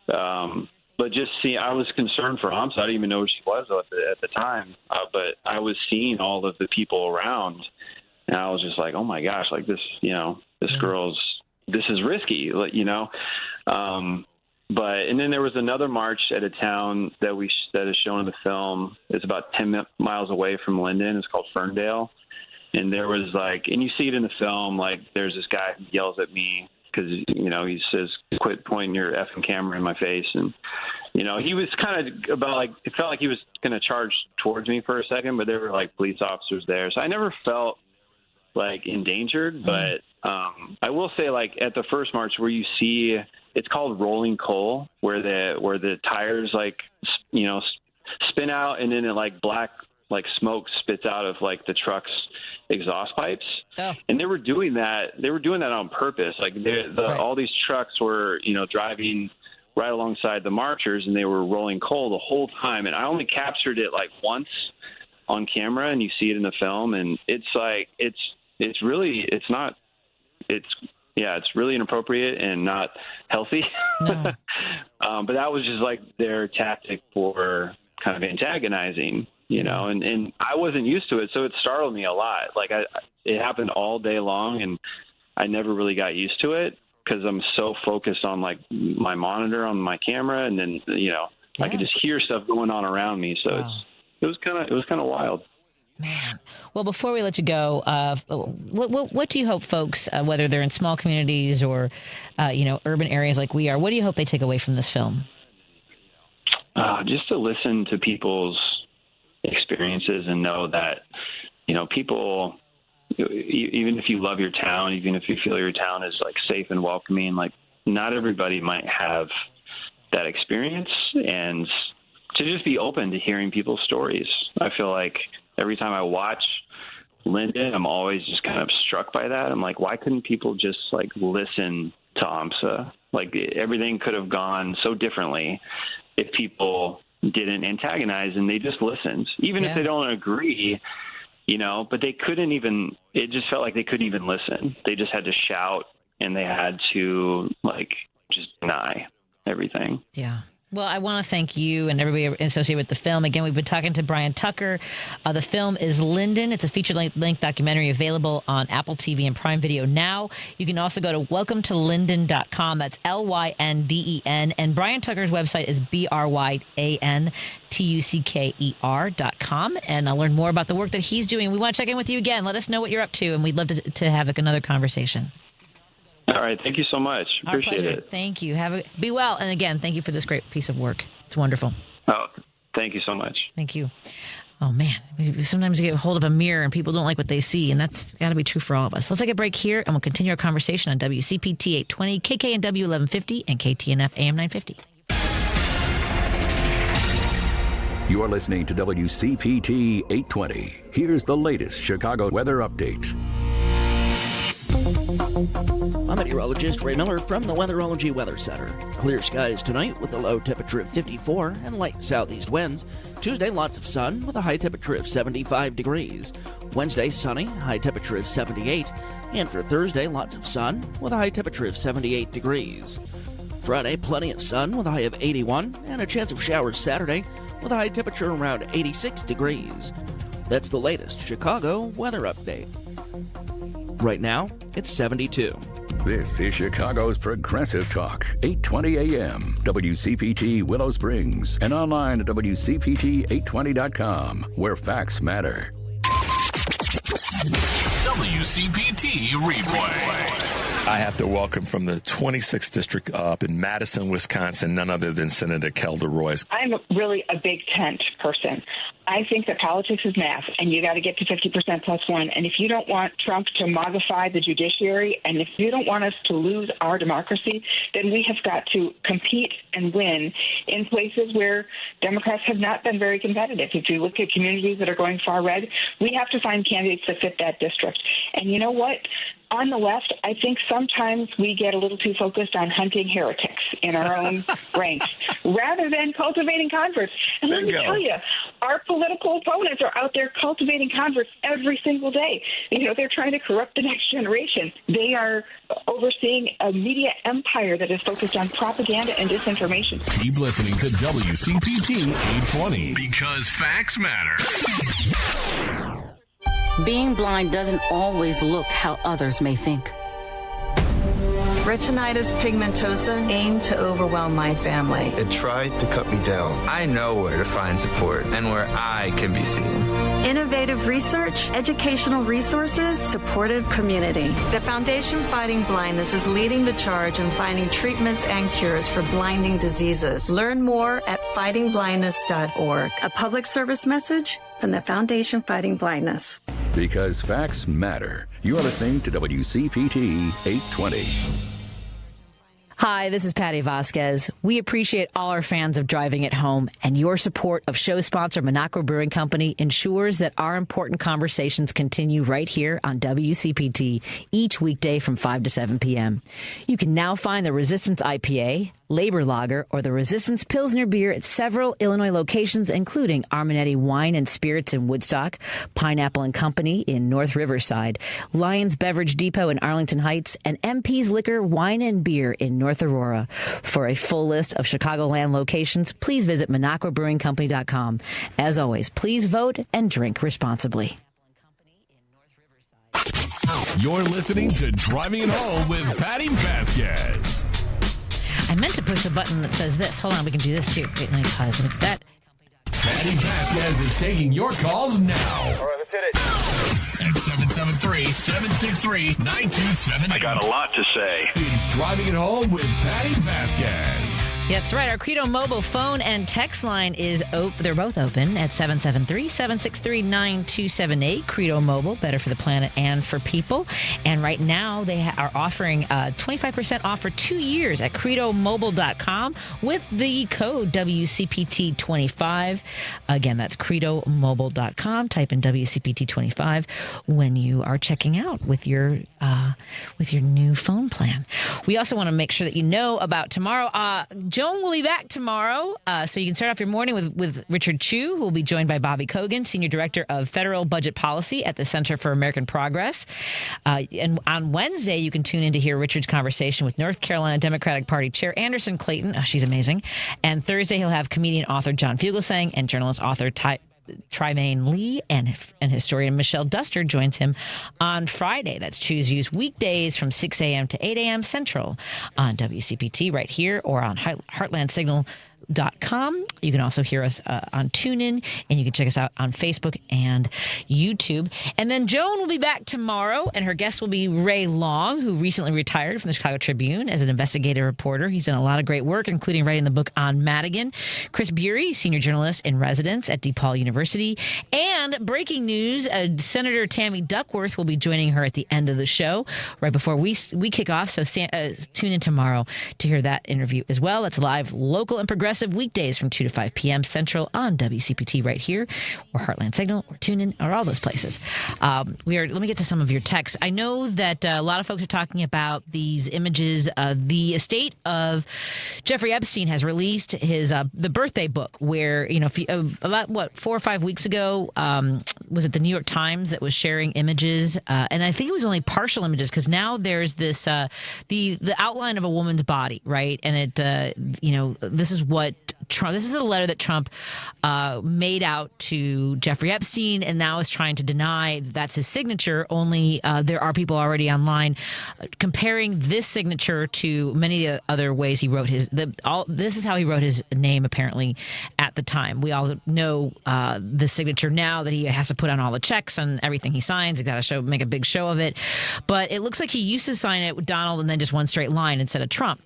but just I was concerned for Amsa. I didn't even know who she was at the time, but I was seeing all of the people around, and I was just like, oh my gosh, like this, you know, this is risky, you know. And then there was another march at a town that is shown in the film. It's about 10 miles away from Lynden. It's called Ferndale. And there was like, and you see it in the film, like there's this guy who yells at me because, you know, he says, quit pointing your effing camera in my face. And, you know, he was kind of about like, it felt like he was going to charge towards me for a second, but there were like police officers there. So I never felt like endangered, but I will say like at the first march where you see, it's called rolling coal, where the tires like, you know, spin out and then it like black, like smoke spits out of like the truck's exhaust pipes. Oh. And they were doing that on purpose. Like all these trucks were, you know, driving right alongside the marchers and they were rolling coal the whole time. And I only captured it like once on camera and you see it in the film. And it's like, it's really inappropriate and not healthy. No. But that was just like their tactic for kind of antagonizing, you know, and I wasn't used to it. So it startled me a lot. Like it happened all day long and I never really got used to it because I'm so focused on like my monitor on my camera. And then, you know, I could just hear stuff going on around me. So it was kind of wild. Man. Well, before we let you go, what do you hope folks, whether they're in small communities or, urban areas like we are, what do you hope they take away from this film? Just to listen to people's experiences and know that, people, even if you love your town, even if you feel your town is like safe and welcoming, like not everybody might have that experience, and to just be open to hearing people's stories. I feel like every time I watch Lynden, I'm always just kind of struck by that. I'm like, why couldn't people just like listen to AMSA? Like everything could have gone so differently if people didn't antagonize and they just listened, even if they don't agree, but they couldn't even, it just felt like they couldn't even listen. They just had to shout and they had to like just deny everything. Yeah. Well, I want to thank you and everybody associated with the film. Again, we've been talking to Bryan Tucker. The film is Lynden. It's a feature-length documentary available on Apple TV and Prime Video now. You can also go to welcometolynden.com. That's Lynden. And Bryan Tucker's website is BryanTucker.com. And I'll learn more about the work that he's doing. We want to check in with you again. Let us know what you're up to, and we'd love to have another conversation. All right. Thank you so much. Appreciate it. Thank you. Be well. And again, thank you for this great piece of work. It's wonderful. Oh, thank you so much. Thank you. Oh, man. Sometimes you get hold of a mirror and people don't like what they see. And that's got to be true for all of us. Let's take a break here and we'll continue our conversation on WCPT 820, KKNW 1150, and KTNF AM 950. You're listening to WCPT 820. Here's the latest Chicago weather update. I'm meteorologist Ray Miller from the Weatherology Weather Center. Clear skies tonight with a low temperature of 54 and light southeast winds. Tuesday, lots of sun with a high temperature of 75 degrees. Wednesday, sunny, high temperature of 78. And for Thursday, lots of sun with a high temperature of 78 degrees. Friday, plenty of sun with a high of 81 and a chance of showers Saturday with a high temperature around 86 degrees. That's the latest Chicago weather update. Right now, it's 72. This is Chicago's Progressive Talk, 820 AM, WCPT Willow Springs, and online at WCPT820.com, where facts matter. WCPT Replay. I have to welcome from the 26th District up in Madison, Wisconsin, none other than Senator Kelda Royce. I'm really a big tent person. I think that politics is math, and you got to get to 50% plus one. And if you don't want Trump to modify the judiciary, and if you don't want us to lose our democracy, then we have got to compete and win in places where Democrats have not been very competitive. If you look at communities that are going far red, we have to find candidates that fit that district. And you know what? On the left, I think sometimes we get a little too focused on hunting heretics in our own ranks rather than cultivating converts. And let me tell you, our political opponents are out there cultivating converts every single day. They're trying to corrupt the next generation. They are overseeing a media empire that is focused on propaganda and disinformation. Keep listening to WCPT 820 because facts matter. Being blind doesn't always look how others may think. Retinitis pigmentosa aimed to overwhelm my family. It tried to cut me down. I know where to find support and where I can be seen. Innovative research, educational resources, supportive community. The Foundation Fighting Blindness is leading the charge in finding treatments and cures for blinding diseases. Learn more at fightingblindness.org. A public service message from the Foundation Fighting Blindness. Because facts matter. You're listening to WCPT 820. Hi, this is Patti Vasquez. We appreciate all our fans of Driving It Home, and your support of show sponsor Minocqua Brewing Company ensures that our important conversations continue right here on WCPT each weekday from 5 to 7 p.m. You can now find the Resistance IPA, Labor Lager, or the Resistance Pilsner beer at several Illinois locations, including Arminetti Wine and Spirits in Woodstock, Pineapple and Company in North Riverside, Lyons Beverage Depot in Arlington Heights, and MP's Liquor, Wine and Beer in North Aurora. For a full list of Chicagoland locations, please visit MinocquaBrewingCompany.com. As always, please vote and drink responsibly. You're listening to Driving It Home with Patti Vasquez. I meant to push the button that says this. Hold on, we can do this too. Wait, let me pause. Look at that. Patti Vasquez is taking your calls now. All right, let's hit it. At 773-763-9278. I got a lot to say. It's Driving It Home with Patti Vasquez. Yeah, that's right. Our Credo mobile phone and text line is open. They're both open at 773-763-9278. Credo Mobile, better for the planet and for people. And right now they are offering 25% off for 2 years at credomobile.com with the code WCPT25. Again, that's credomobile.com. Type in WCPT25 when you are checking out with your new phone plan. We also want to make sure that you know about tomorrow. Joan will be back tomorrow, so you can start off your morning with Richard Chu, who will be joined by Bobby Kogan, Senior Director of Federal Budget Policy at the Center for American Progress. And on Wednesday, you can tune in to hear Richard's conversation with North Carolina Democratic Party Chair Anderson Clayton. Oh, she's amazing. And Thursday, he'll have comedian author John Fugelsang and journalist author Trymaine Lee, and historian Michelle Duster joins him on Friday. That's Choose Views weekdays from 6 a.m. to 8 a.m. Central on WCPT right here or on heartlandsignal.com. You can also hear us on TuneIn, and you can check us out on Facebook and YouTube. And then Joan will be back tomorrow, and her guest will be Ray Long, who recently retired from the Chicago Tribune as an investigative reporter. He's done a lot of great work, including writing the book on Madigan. Chris Bury, senior journalist in residence at DePaul University. And breaking news, Senator Tammy Duckworth will be joining her at the end of the show, right before we kick off. So tune in tomorrow to hear that interview as well. It's live, local, and progressive weekdays from 2 to 5 p.m. Central on WCPT right here, or Heartland Signal, or TuneIn, or all those places. Let me get to some of your texts. I know that a lot of folks are talking about these images. The estate of Jeffrey Epstein has released his the birthday book, where about 4 or 5 weeks ago, was it the New York Times that was sharing images, and I think it was only partial images, because now there's this the outline of a woman's body, right? And it this is what Trump. This is a letter that Trump made out to Jeffrey Epstein, and now is trying to deny that's his signature. Only there are people already online comparing this signature to many of the other ways he wrote his. This is how he wrote his name, apparently, at the time. We all know the signature now, that he has to put on all the checks on everything he signs. He's got to make a big show of it. But it looks like he used to sign it with Donald and then just one straight line instead of Trump,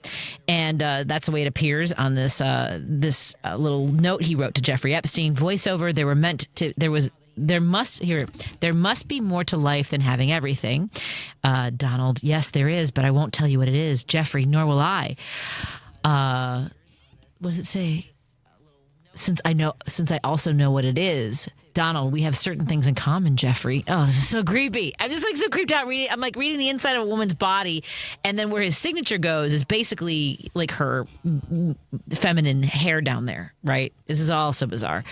and that's the way it appears on this little note he wrote to Jeffrey Epstein. Voiceover: there must be more to life than having everything. Donald: yes, there is, but I won't tell you what it is. Jeffrey: nor will I. What does it say? Since I also know what it is. Donald: we have certain things in common, Jeffrey. Oh, this is so creepy. I'm just so creeped out reading. I'm reading the inside of a woman's body, and then where his signature goes is basically like her feminine hair down there, right? This is all so bizarre.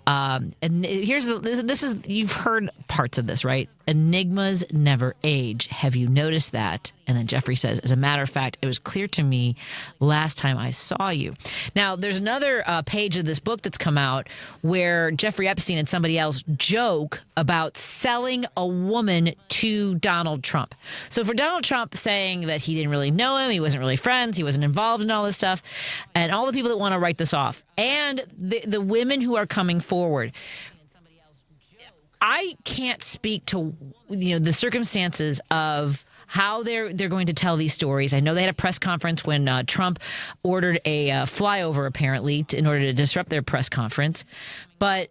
And here's this is, you've heard parts of this, right? Enigmas never age. Have you noticed that? And then Jeffrey says, as a matter of fact, it was clear to me last time I saw you. Now, there's another page of this book that's come out where Jeffrey Epstein and somebody else joke about selling a woman to Donald Trump. So for Donald Trump saying that he didn't really know him, he wasn't really friends, he wasn't involved in all this stuff, and all the people that want to write this off, and the women who are coming forward. I can't speak to the circumstances of how they're going to tell these stories. I know they had a press conference when Trump ordered a flyover, apparently, in order to disrupt their press conference. But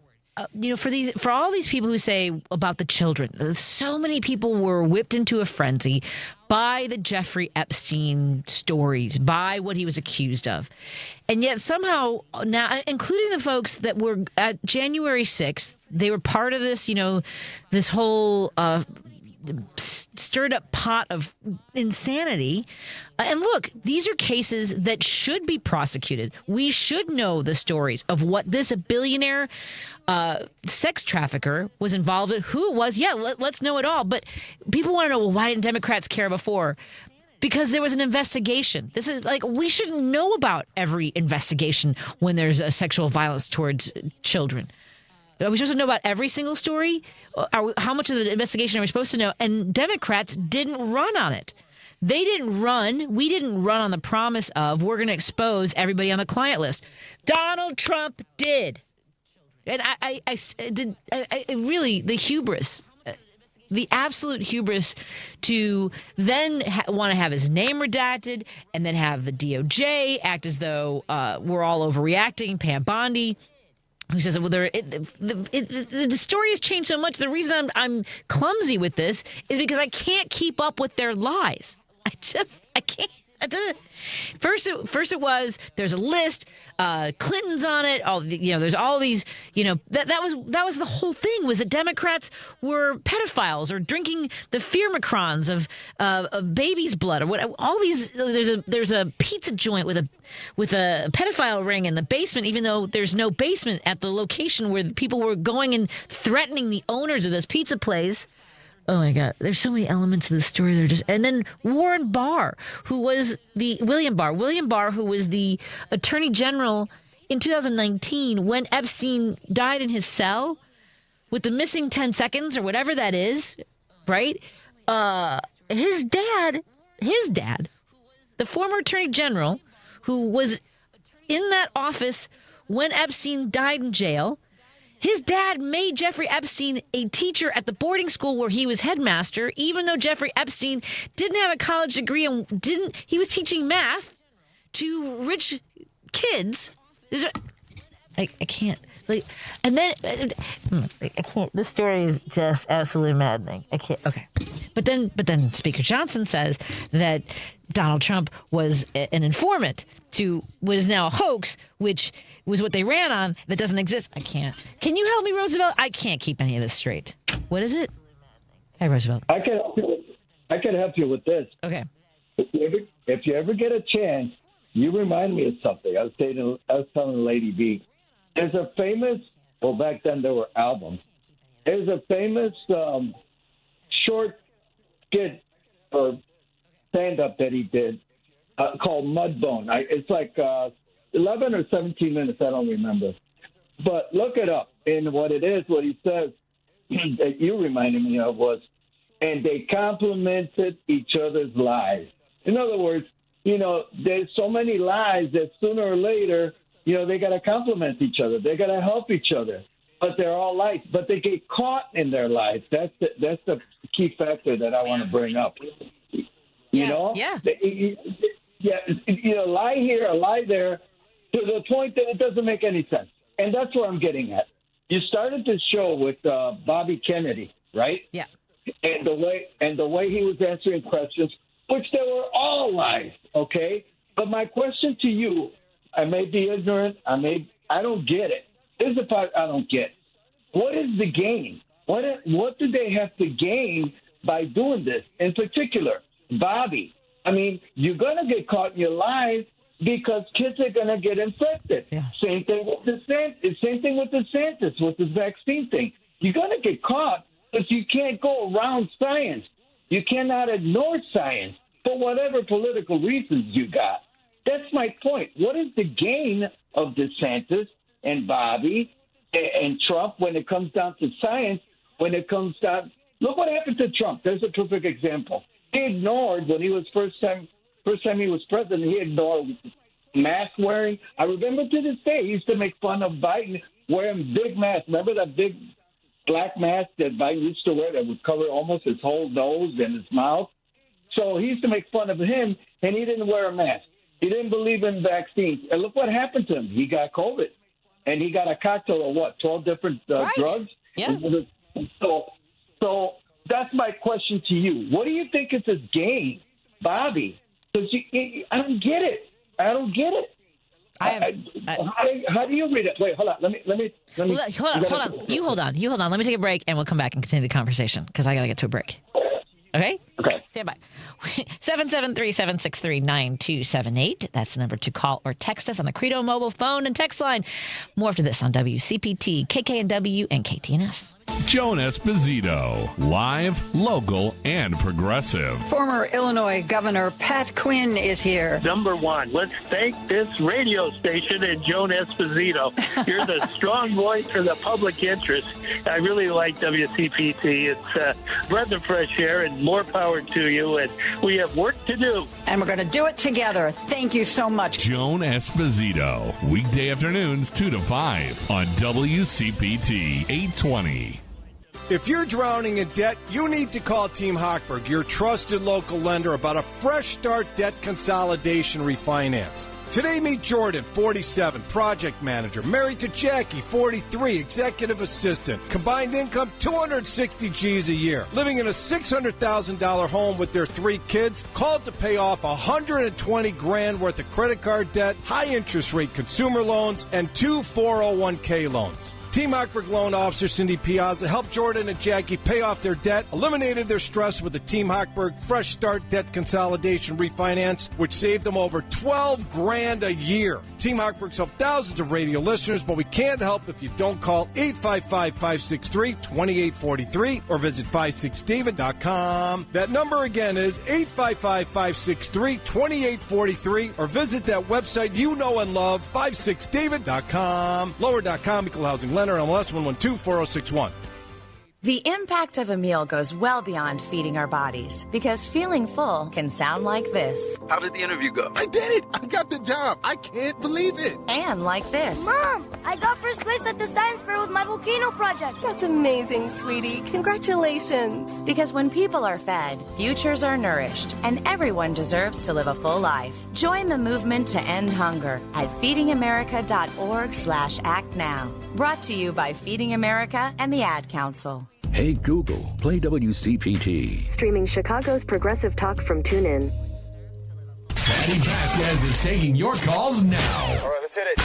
for all these people who say about the children, so many people were whipped into a frenzy by the Jeffrey Epstein stories, by what he was accused of. And yet somehow now, including the folks that were at January 6th, they were part of this, this whole stirred up pot of insanity. And look, these are cases that should be prosecuted. We should know the stories of what this billionaire sex trafficker was involved in, who it was. Yeah, let's know it all. But people want to know, well, why didn't Democrats care before? Because there was an investigation. This is we shouldn't know about every investigation when there's a sexual violence towards children. Are we supposed to know about every single story? How much of the investigation are we supposed to know? And Democrats didn't run on it. They didn't run. We didn't run on the promise of we're going to expose everybody on the client list. Donald Trump did. And I really, the hubris, the absolute hubris to then want to have his name redacted and then have the DOJ act as though we're all overreacting. Pam Bondi, who says, well, the story has changed so much. The reason I'm clumsy with this is because I can't keep up with their lies. I can't. First it was there's a list, Clinton's on it. There's all these. That was the whole thing. Was that Democrats were pedophiles or drinking the Firmicrons of baby's blood or what? All these. There's a pizza joint with a pedophile ring in the basement, even though there's no basement at the location where people were going and threatening the owners of this pizza place. Oh my God! There's so many elements of the story. And then William Barr, who was the Attorney General in 2019 when Epstein died in his cell with the missing 10 seconds or whatever that is, right? His dad, the former Attorney General, who was in that office when Epstein died in jail. His dad made Jeffrey Epstein a teacher at the boarding school where he was headmaster, even though Jeffrey Epstein didn't have a college degree and he was teaching math to rich kids. I can't. And then I can't. This story is just absolutely maddening. I can't. Okay. But then Speaker Johnson says that Donald Trump was an informant to what is now a hoax, which was what they ran on that doesn't exist. I can't. Can you help me, Roosevelt? I can't keep any of this straight. What is it? Hey, Roosevelt. I can help you with this. Okay. If you ever get a chance, you remind me of something. I was telling Lady B. There's a famous, well, back then there were albums. There's a famous short skit or stand-up that he did called Mudbone. It's like 11 or 17 minutes, I don't remember. But look it up. And what it is, what he says that you reminded me of was, and they complimented each other's lies. In other words, there's so many lies that sooner or later, they got to compliment each other. They got to help each other. But they're all lies. But they get caught in their lies. That's the key factor that I want to bring up. Yeah. Lie here, a lie there, to the point that it doesn't make any sense. And that's what I'm getting at. You started this show with Bobby Kennedy, right? Yeah. And the way he was answering questions, which they were all lies, okay? But my question to you, I may be ignorant. I don't get it. This is the part I don't get. What is the gain? What do they have to gain by doing this? In particular, Bobby. I mean, you're going to get caught in your lies because kids are going to get infected. Yeah. Same thing with DeSantis, with this vaccine thing. You're going to get caught because you can't go around science. You cannot ignore science for whatever political reasons you got. That's my point. What is the gain of DeSantis and Bobby and Trump when it comes down to science? When it comes down, look what happened to Trump. There's a perfect example. He ignored when he was first time he was president. He ignored mask wearing. I remember to this day he used to make fun of Biden wearing big masks. Remember that big black mask that Biden used to wear that would cover almost his whole nose and his mouth? So he used to make fun of him, and he didn't wear a mask. He didn't believe in vaccines. And look what happened to him. He got COVID. And he got a cocktail of what, 12 different drugs? Yeah. So that's my question to you. What do you think is his gain, Bobby? Because I don't get it. I don't get it. How do you read it? Wait, hold on. Let me. Hold on. You hold on. Let me take a break, and we'll come back and continue the conversation because I got to get to a break. Okay? Okay. Stand by. 773-763-9278. That's the number to call or text us on the Credo mobile phone and text line. More after this on WCPT, KKNW, and KTNF. Joan Esposito, live, local, and progressive. Former Illinois Governor Pat Quinn is here. Number one, let's thank this radio station and Joan Esposito. You're the strong voice for the public interest. I really like WCPT. It's a breath of fresh air, and more power to you. And we have work to do. And we're going to do it together. Thank you so much. Joan Esposito, weekday afternoons 2 to 5 on WCPT 820. If you're drowning in debt, you need to call Team Hochberg, your trusted local lender, about a fresh start debt consolidation refinance. Today, meet Jordan, 47, project manager, married to Jackie, 43, executive assistant, combined income $260 G's a year, living in a $600,000 home with their 3 kids, called to pay off $120,000 worth of credit card debt, high interest rate consumer loans, and 2 401k loans. Team Hochberg loan officer Cindy Piazza helped Jordan and Jackie pay off their debt, eliminated their stress with the Team Hochberg Fresh Start Debt Consolidation Refinance, which saved them over $12,000 a year. Team Hochberg's helped thousands of radio listeners, but we can't help if you don't call 855-563-2843 or visit 56david.com. That number again is 855-563-2843 or visit that website you know and love, 56david.com. Lower.com, equal housing lender, MLS 1124061. The impact of a meal goes well beyond feeding our bodies, because feeling full can sound like this. How did the interview go? I did it! I got the job! I can't believe it! And like this. Mom, I got first place at the science fair with my volcano project. That's amazing, sweetie. Congratulations. Because when people are fed, futures are nourished, and everyone deserves to live a full life. Join the movement to end hunger at feedingamerica.org/act now. Brought to you by Feeding America and the Ad Council. Hey Google, play WCPT. Streaming Chicago's progressive talk from TuneIn. Patti Vasquez is taking your calls now. All right, let's hit it.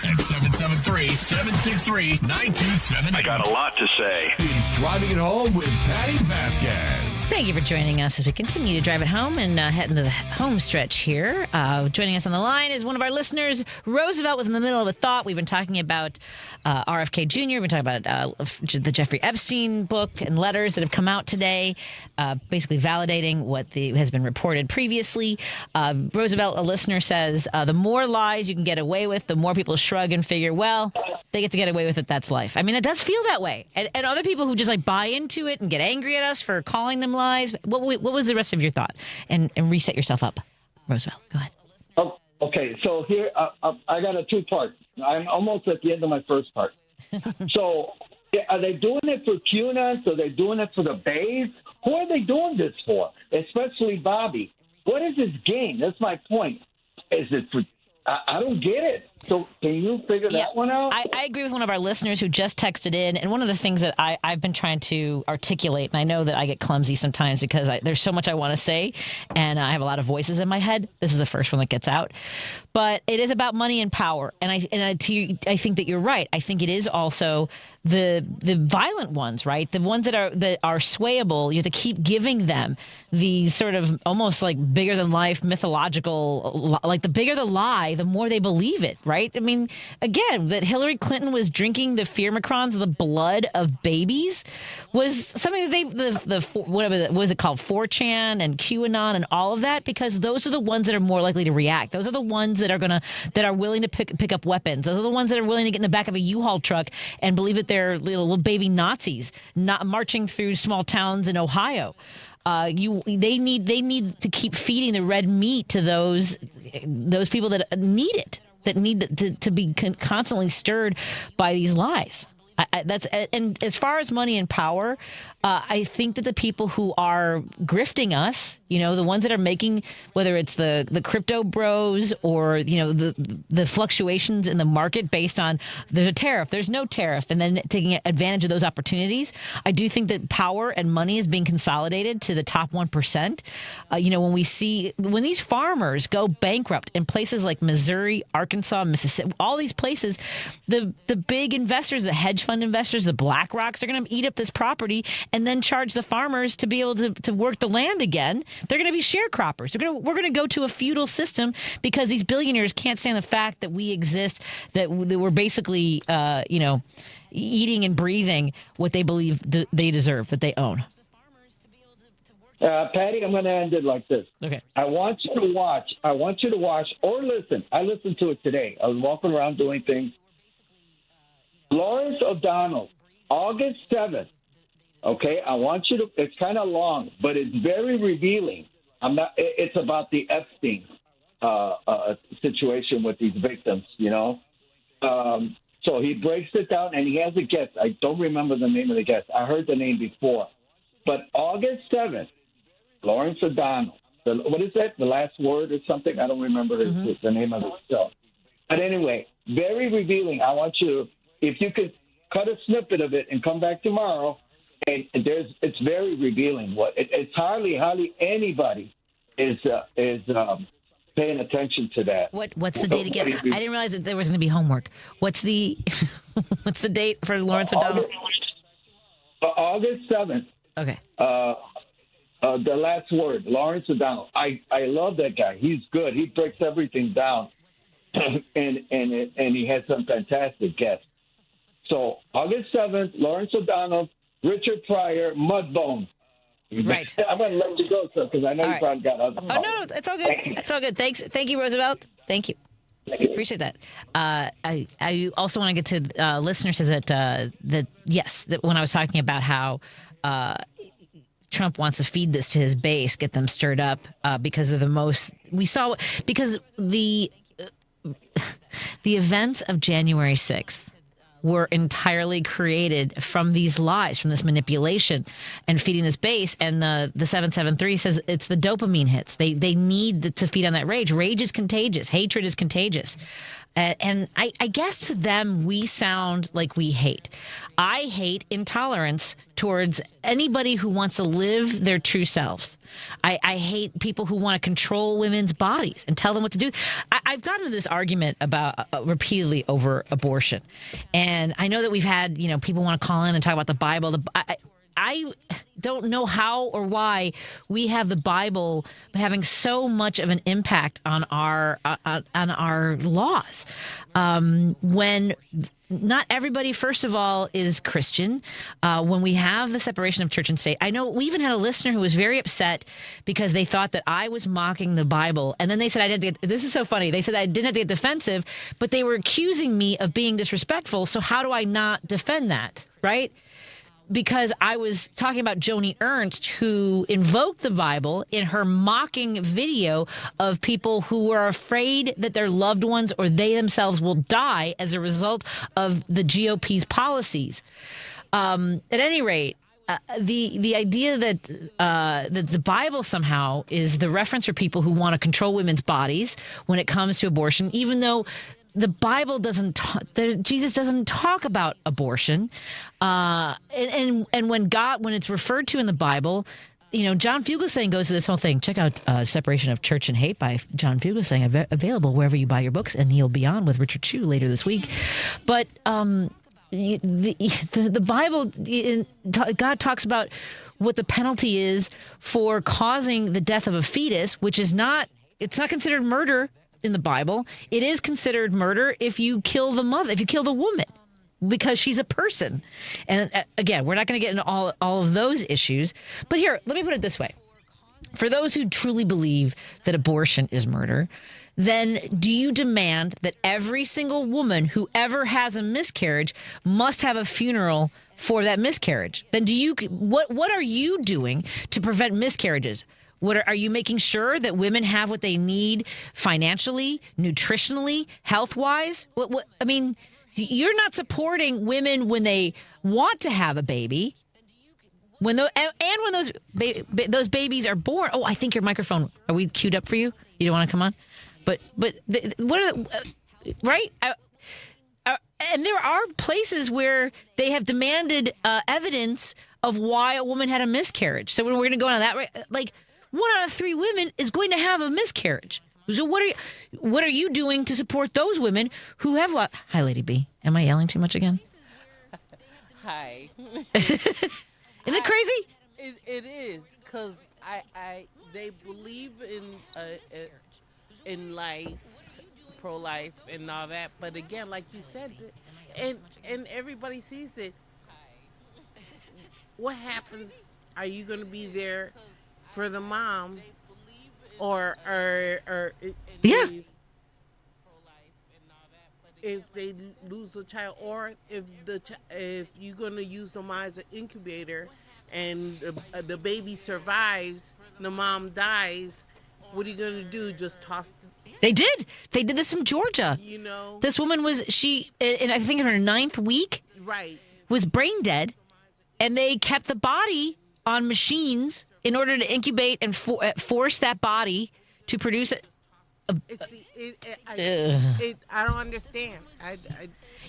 At 773-763-9278. I got a lot to say. It's Driving It Home with Patti Vasquez. Thank you for joining us as we continue to drive it home and head into the home stretch here. Joining us on the line is one of our listeners. Roosevelt was in the middle of a thought. We've been talking about RFK Jr. We've been talking about the Jeffrey Epstein book and letters that have come out today, basically validating what has been reported previously. Roosevelt, a listener, says, the more lies you can get away with, the more people shrug and figure, well, they get to get away with it. That's life. I mean, it does feel that way. And other people who just like buy into it and get angry at us for calling them lies. What was the rest of your thought? And reset yourself up. Roosevelt, go ahead. Oh, okay, so here, I got a 2-part. I'm almost at the end of my first part. So are they doing it for QAnon? Are they doing it for the Bays? Who are they doing this for? Especially Bobby. What is his game? That's my point. Is it for... I don't get it. So can you figure that one out? I agree with one of our listeners who just texted in. And one of the things that I've been trying to articulate, and I know that I get clumsy sometimes because there's so much I want to say, and I have a lot of voices in my head. This is the first one that gets out. But it is about money and power. And I think that you're right. I think it is also the violent ones, right? The ones that are swayable. You have to keep giving them these sort of almost like bigger than life mythological, like the bigger the lie, the more they believe it, right? I mean, again, that Hillary Clinton was drinking the firmicrons, the blood of babies, was something that what was it called, 4chan and QAnon and all of that, because those are the ones that are more likely to react. Those are the ones that are willing to pick up weapons. Those are the ones that are willing to get in the back of a U-Haul truck and believe that they're little baby Nazis not marching through small towns in Ohio. They need to keep feeding the red meat to those people that need it, that need to be constantly stirred by these lies. And as far as money and power, I think that the people who are grifting us, the ones that are making, whether it's the crypto bros or, the fluctuations in the market based on there's a tariff, there's no tariff, and then taking advantage of those opportunities. I do think that power and money is being consolidated to the top 1%. When these farmers go bankrupt in places like Missouri, Arkansas, Mississippi, all these places, the big investors, the hedge fund investors, the BlackRocks are going to eat up this property and then charge the farmers to be able to work the land again. They're going to be sharecroppers. We're going to go to a feudal system because these billionaires can't stand the fact that we exist, that we're basically, eating and breathing what they believe they deserve, that they own. Patty, I'm going to end it like this. Okay. I want you to watch or listen. I listened to it today. I was walking around doing things. Lawrence O'Donnell, August 7th. Okay, I want you to. It's kind of long, but it's very revealing. It's about the Epstein situation with these victims. So he breaks it down, and he has a guest. I don't remember the name of the guest. I heard the name before, but August 7th, Lawrence O'Donnell. What is that? The Last Word or something? I don't remember the name of the show. But anyway, very revealing. I want you, if you could cut a snippet of it and come back tomorrow. And it's very revealing. It's hardly anybody is paying attention to that. What's the date again? I didn't realize that there was going to be homework. What's the date for Lawrence O'Donnell? August 7th. Okay. The Last Word, Lawrence O'Donnell. I love that guy. He's good. He breaks everything down, and he has some fantastic guests. So August 7th, Lawrence O'Donnell. Richard Pryor, Mudbone. Right. I'm going to let you go, sir, because I know you probably got other Oh, no, it's all good. It's all good. Thank you, Roosevelt. Thank you. Appreciate that. I also want to get to listeners says that when I was talking about how Trump wants to feed this to his base, get them stirred up because of because the events of January 6th were entirely created from these lies, from this manipulation and feeding this base. And the 773 says it's the dopamine hits. They need to feed on that rage. Rage is contagious. Hatred is contagious. And I guess to them, we sound like we hate. I hate intolerance towards anybody who wants to live their true selves. I hate people who want to control women's bodies and tell them what to do. I've gotten into this argument about repeatedly over abortion. And I know that we've had, people want to call in and talk about the Bible. I don't know how or why we have the Bible having so much of an impact on our laws. When not everybody, first of all, is Christian. When we have the separation of church and state, I know we even had a listener who was very upset because they thought that I was mocking the Bible. And then they said, this is so funny. They said I didn't have to get defensive, but they were accusing me of being disrespectful. So how do I not defend that? Right? Because I was talking about Joni Ernst, who invoked the Bible in her mocking video of people who are afraid that their loved ones or they themselves will die as a result of the GOP's policies. At any rate, the idea that the Bible somehow is the reference for people who want to control women's bodies when it comes to abortion, even though the Bible Jesus doesn't talk about abortion. And when it's referred to in the Bible, John Fugelsang goes to this whole thing. Check out Separation of Church and Hate by John Fugelsang, available wherever you buy your books, and he'll be on with Richard Chu later this week. But the Bible, God talks about what the penalty is for causing the death of a fetus, which is it's not considered murder in the Bible. It is considered murder if you kill the mother, if you kill the woman, because she's a person. And again, we're not going to get into all of those issues. But here, let me put it this way. For those who truly believe that abortion is murder, then do you demand that every single woman who ever has a miscarriage must have a funeral for that miscarriage? Then what are you doing to prevent miscarriages? Are you making sure that women have what they need financially, nutritionally, health-wise? I mean, you're not supporting women when they want to have a baby, when those babies are born. Oh, I think your microphone. Are we queued up for you? You don't want to come on? But what are right? And there are places where they have demanded evidence of why a woman had a miscarriage. So when we're going to go on that, like 1 out of 3 women is going to have a miscarriage. So what are you doing to support those women who have Hi, Lady B. Am I yelling too much again? Hi. Isn't it crazy? It is, because they believe in life, pro-life, and all that. But again, like you said, and everybody sees it. What happens? Are you going to be there for the mom, or yeah? If they lose the child, or if you're going to use the mom as an incubator, and the baby survives, the mom dies, what are you going to do? Just toss? They did this in Georgia. You know, this woman was and I think in her 9th week, right, was brain dead, and they kept the body on machines in order to incubate and force that body to produce it. I don't understand.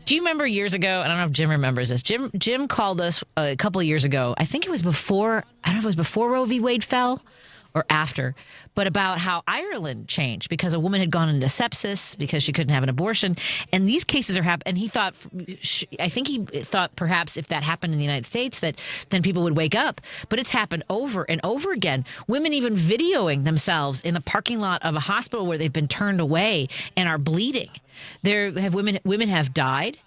Do you remember years ago? I don't know if Jim remembers this. Jim called us a couple of years ago. I think it was before. I don't know if it was before Roe v. Wade fell or after, but about how Ireland changed because a woman had gone into sepsis because she couldn't have an abortion, and these cases are happening. And he thought, I think he thought perhaps if that happened in the United States, that then people would wake up. But it's happened over and over again. Women even videoing themselves in the parking lot of a hospital where they've been turned away and are bleeding. Women have died.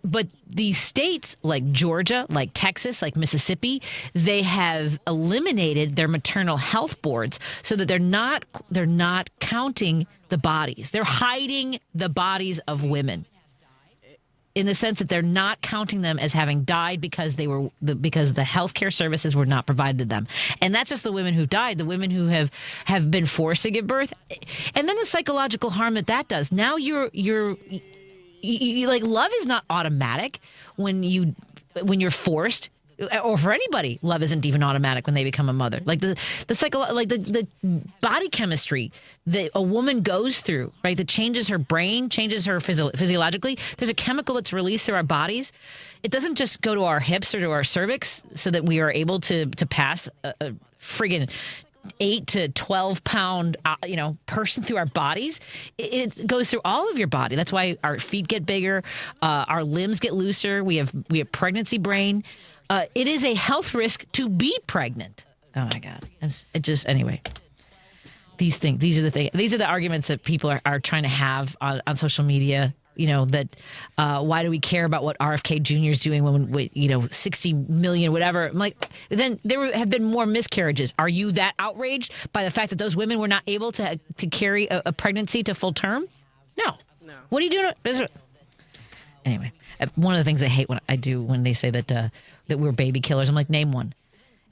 But these states like Georgia, like Texas, like Mississippi, they have eliminated their maternal health boards so that they're not counting the bodies. They're hiding the bodies of women in the sense that they're not counting them as having died because because the healthcare services were not provided to them. And that's just the women who died, the women who have been forced to give birth, and then the psychological harm that does. Now you're like, love is not automatic when you're forced, or for anybody, love isn't even automatic when they become a mother. Like the body chemistry that a woman goes through, right? That changes her brain, changes her physiologically. There's a chemical that's released through our bodies. It doesn't just go to our hips or to our cervix so that we are able to pass a friggin' 8 to 12 pound, person through our bodies. It goes through all of your body. That's why our feet get bigger, our limbs get looser. We have pregnancy brain. It is a health risk to be pregnant. Oh my God! Anyway. These are the arguments that people are trying to have on social media. Why do we care about what RFK Jr. is doing when 60 million, whatever? I'm like, then there have been more miscarriages. Are you that outraged by the fact that those women were not able to carry a pregnancy to full term? No. What are you doing? Anyway, one of the things I hate when they say that we're baby killers, I'm like, name one.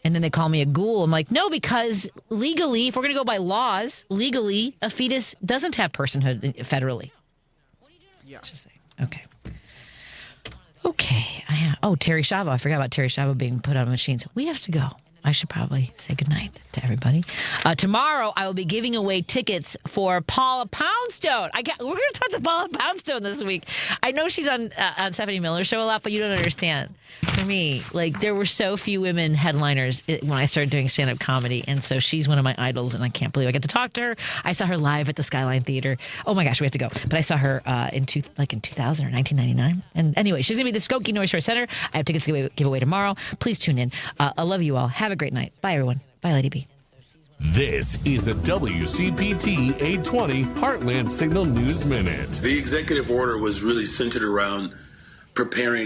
And then they call me a ghoul. I'm like, no, because legally, if we're going to go by laws, legally, a fetus doesn't have personhood federally. Yeah. Just saying. Okay. Terry Schiavo. I forgot about Terry Schiavo being put on machines. We have to go. I should probably say goodnight to everybody. Tomorrow, I will be giving away tickets for Paula Poundstone. We're going to talk to Paula Poundstone this week. I know she's on Stephanie Miller's show a lot, but you don't understand. For me, there were so few women headliners when I started doing stand-up comedy, and so she's one of my idols, and I can't believe I get to talk to her. I saw her live at the Skyline Theater. Oh my gosh, we have to go. But I saw her in 2000 or 1999. And anyway, she's going to be at the Skokie North Shore Center. I have tickets to give away tomorrow. Please tune in. I love you all. Have a great night. Bye, everyone. Bye, Lady B. This is a WCPT 820 Heartland Signal News Minute. The executive order was really centered around preparing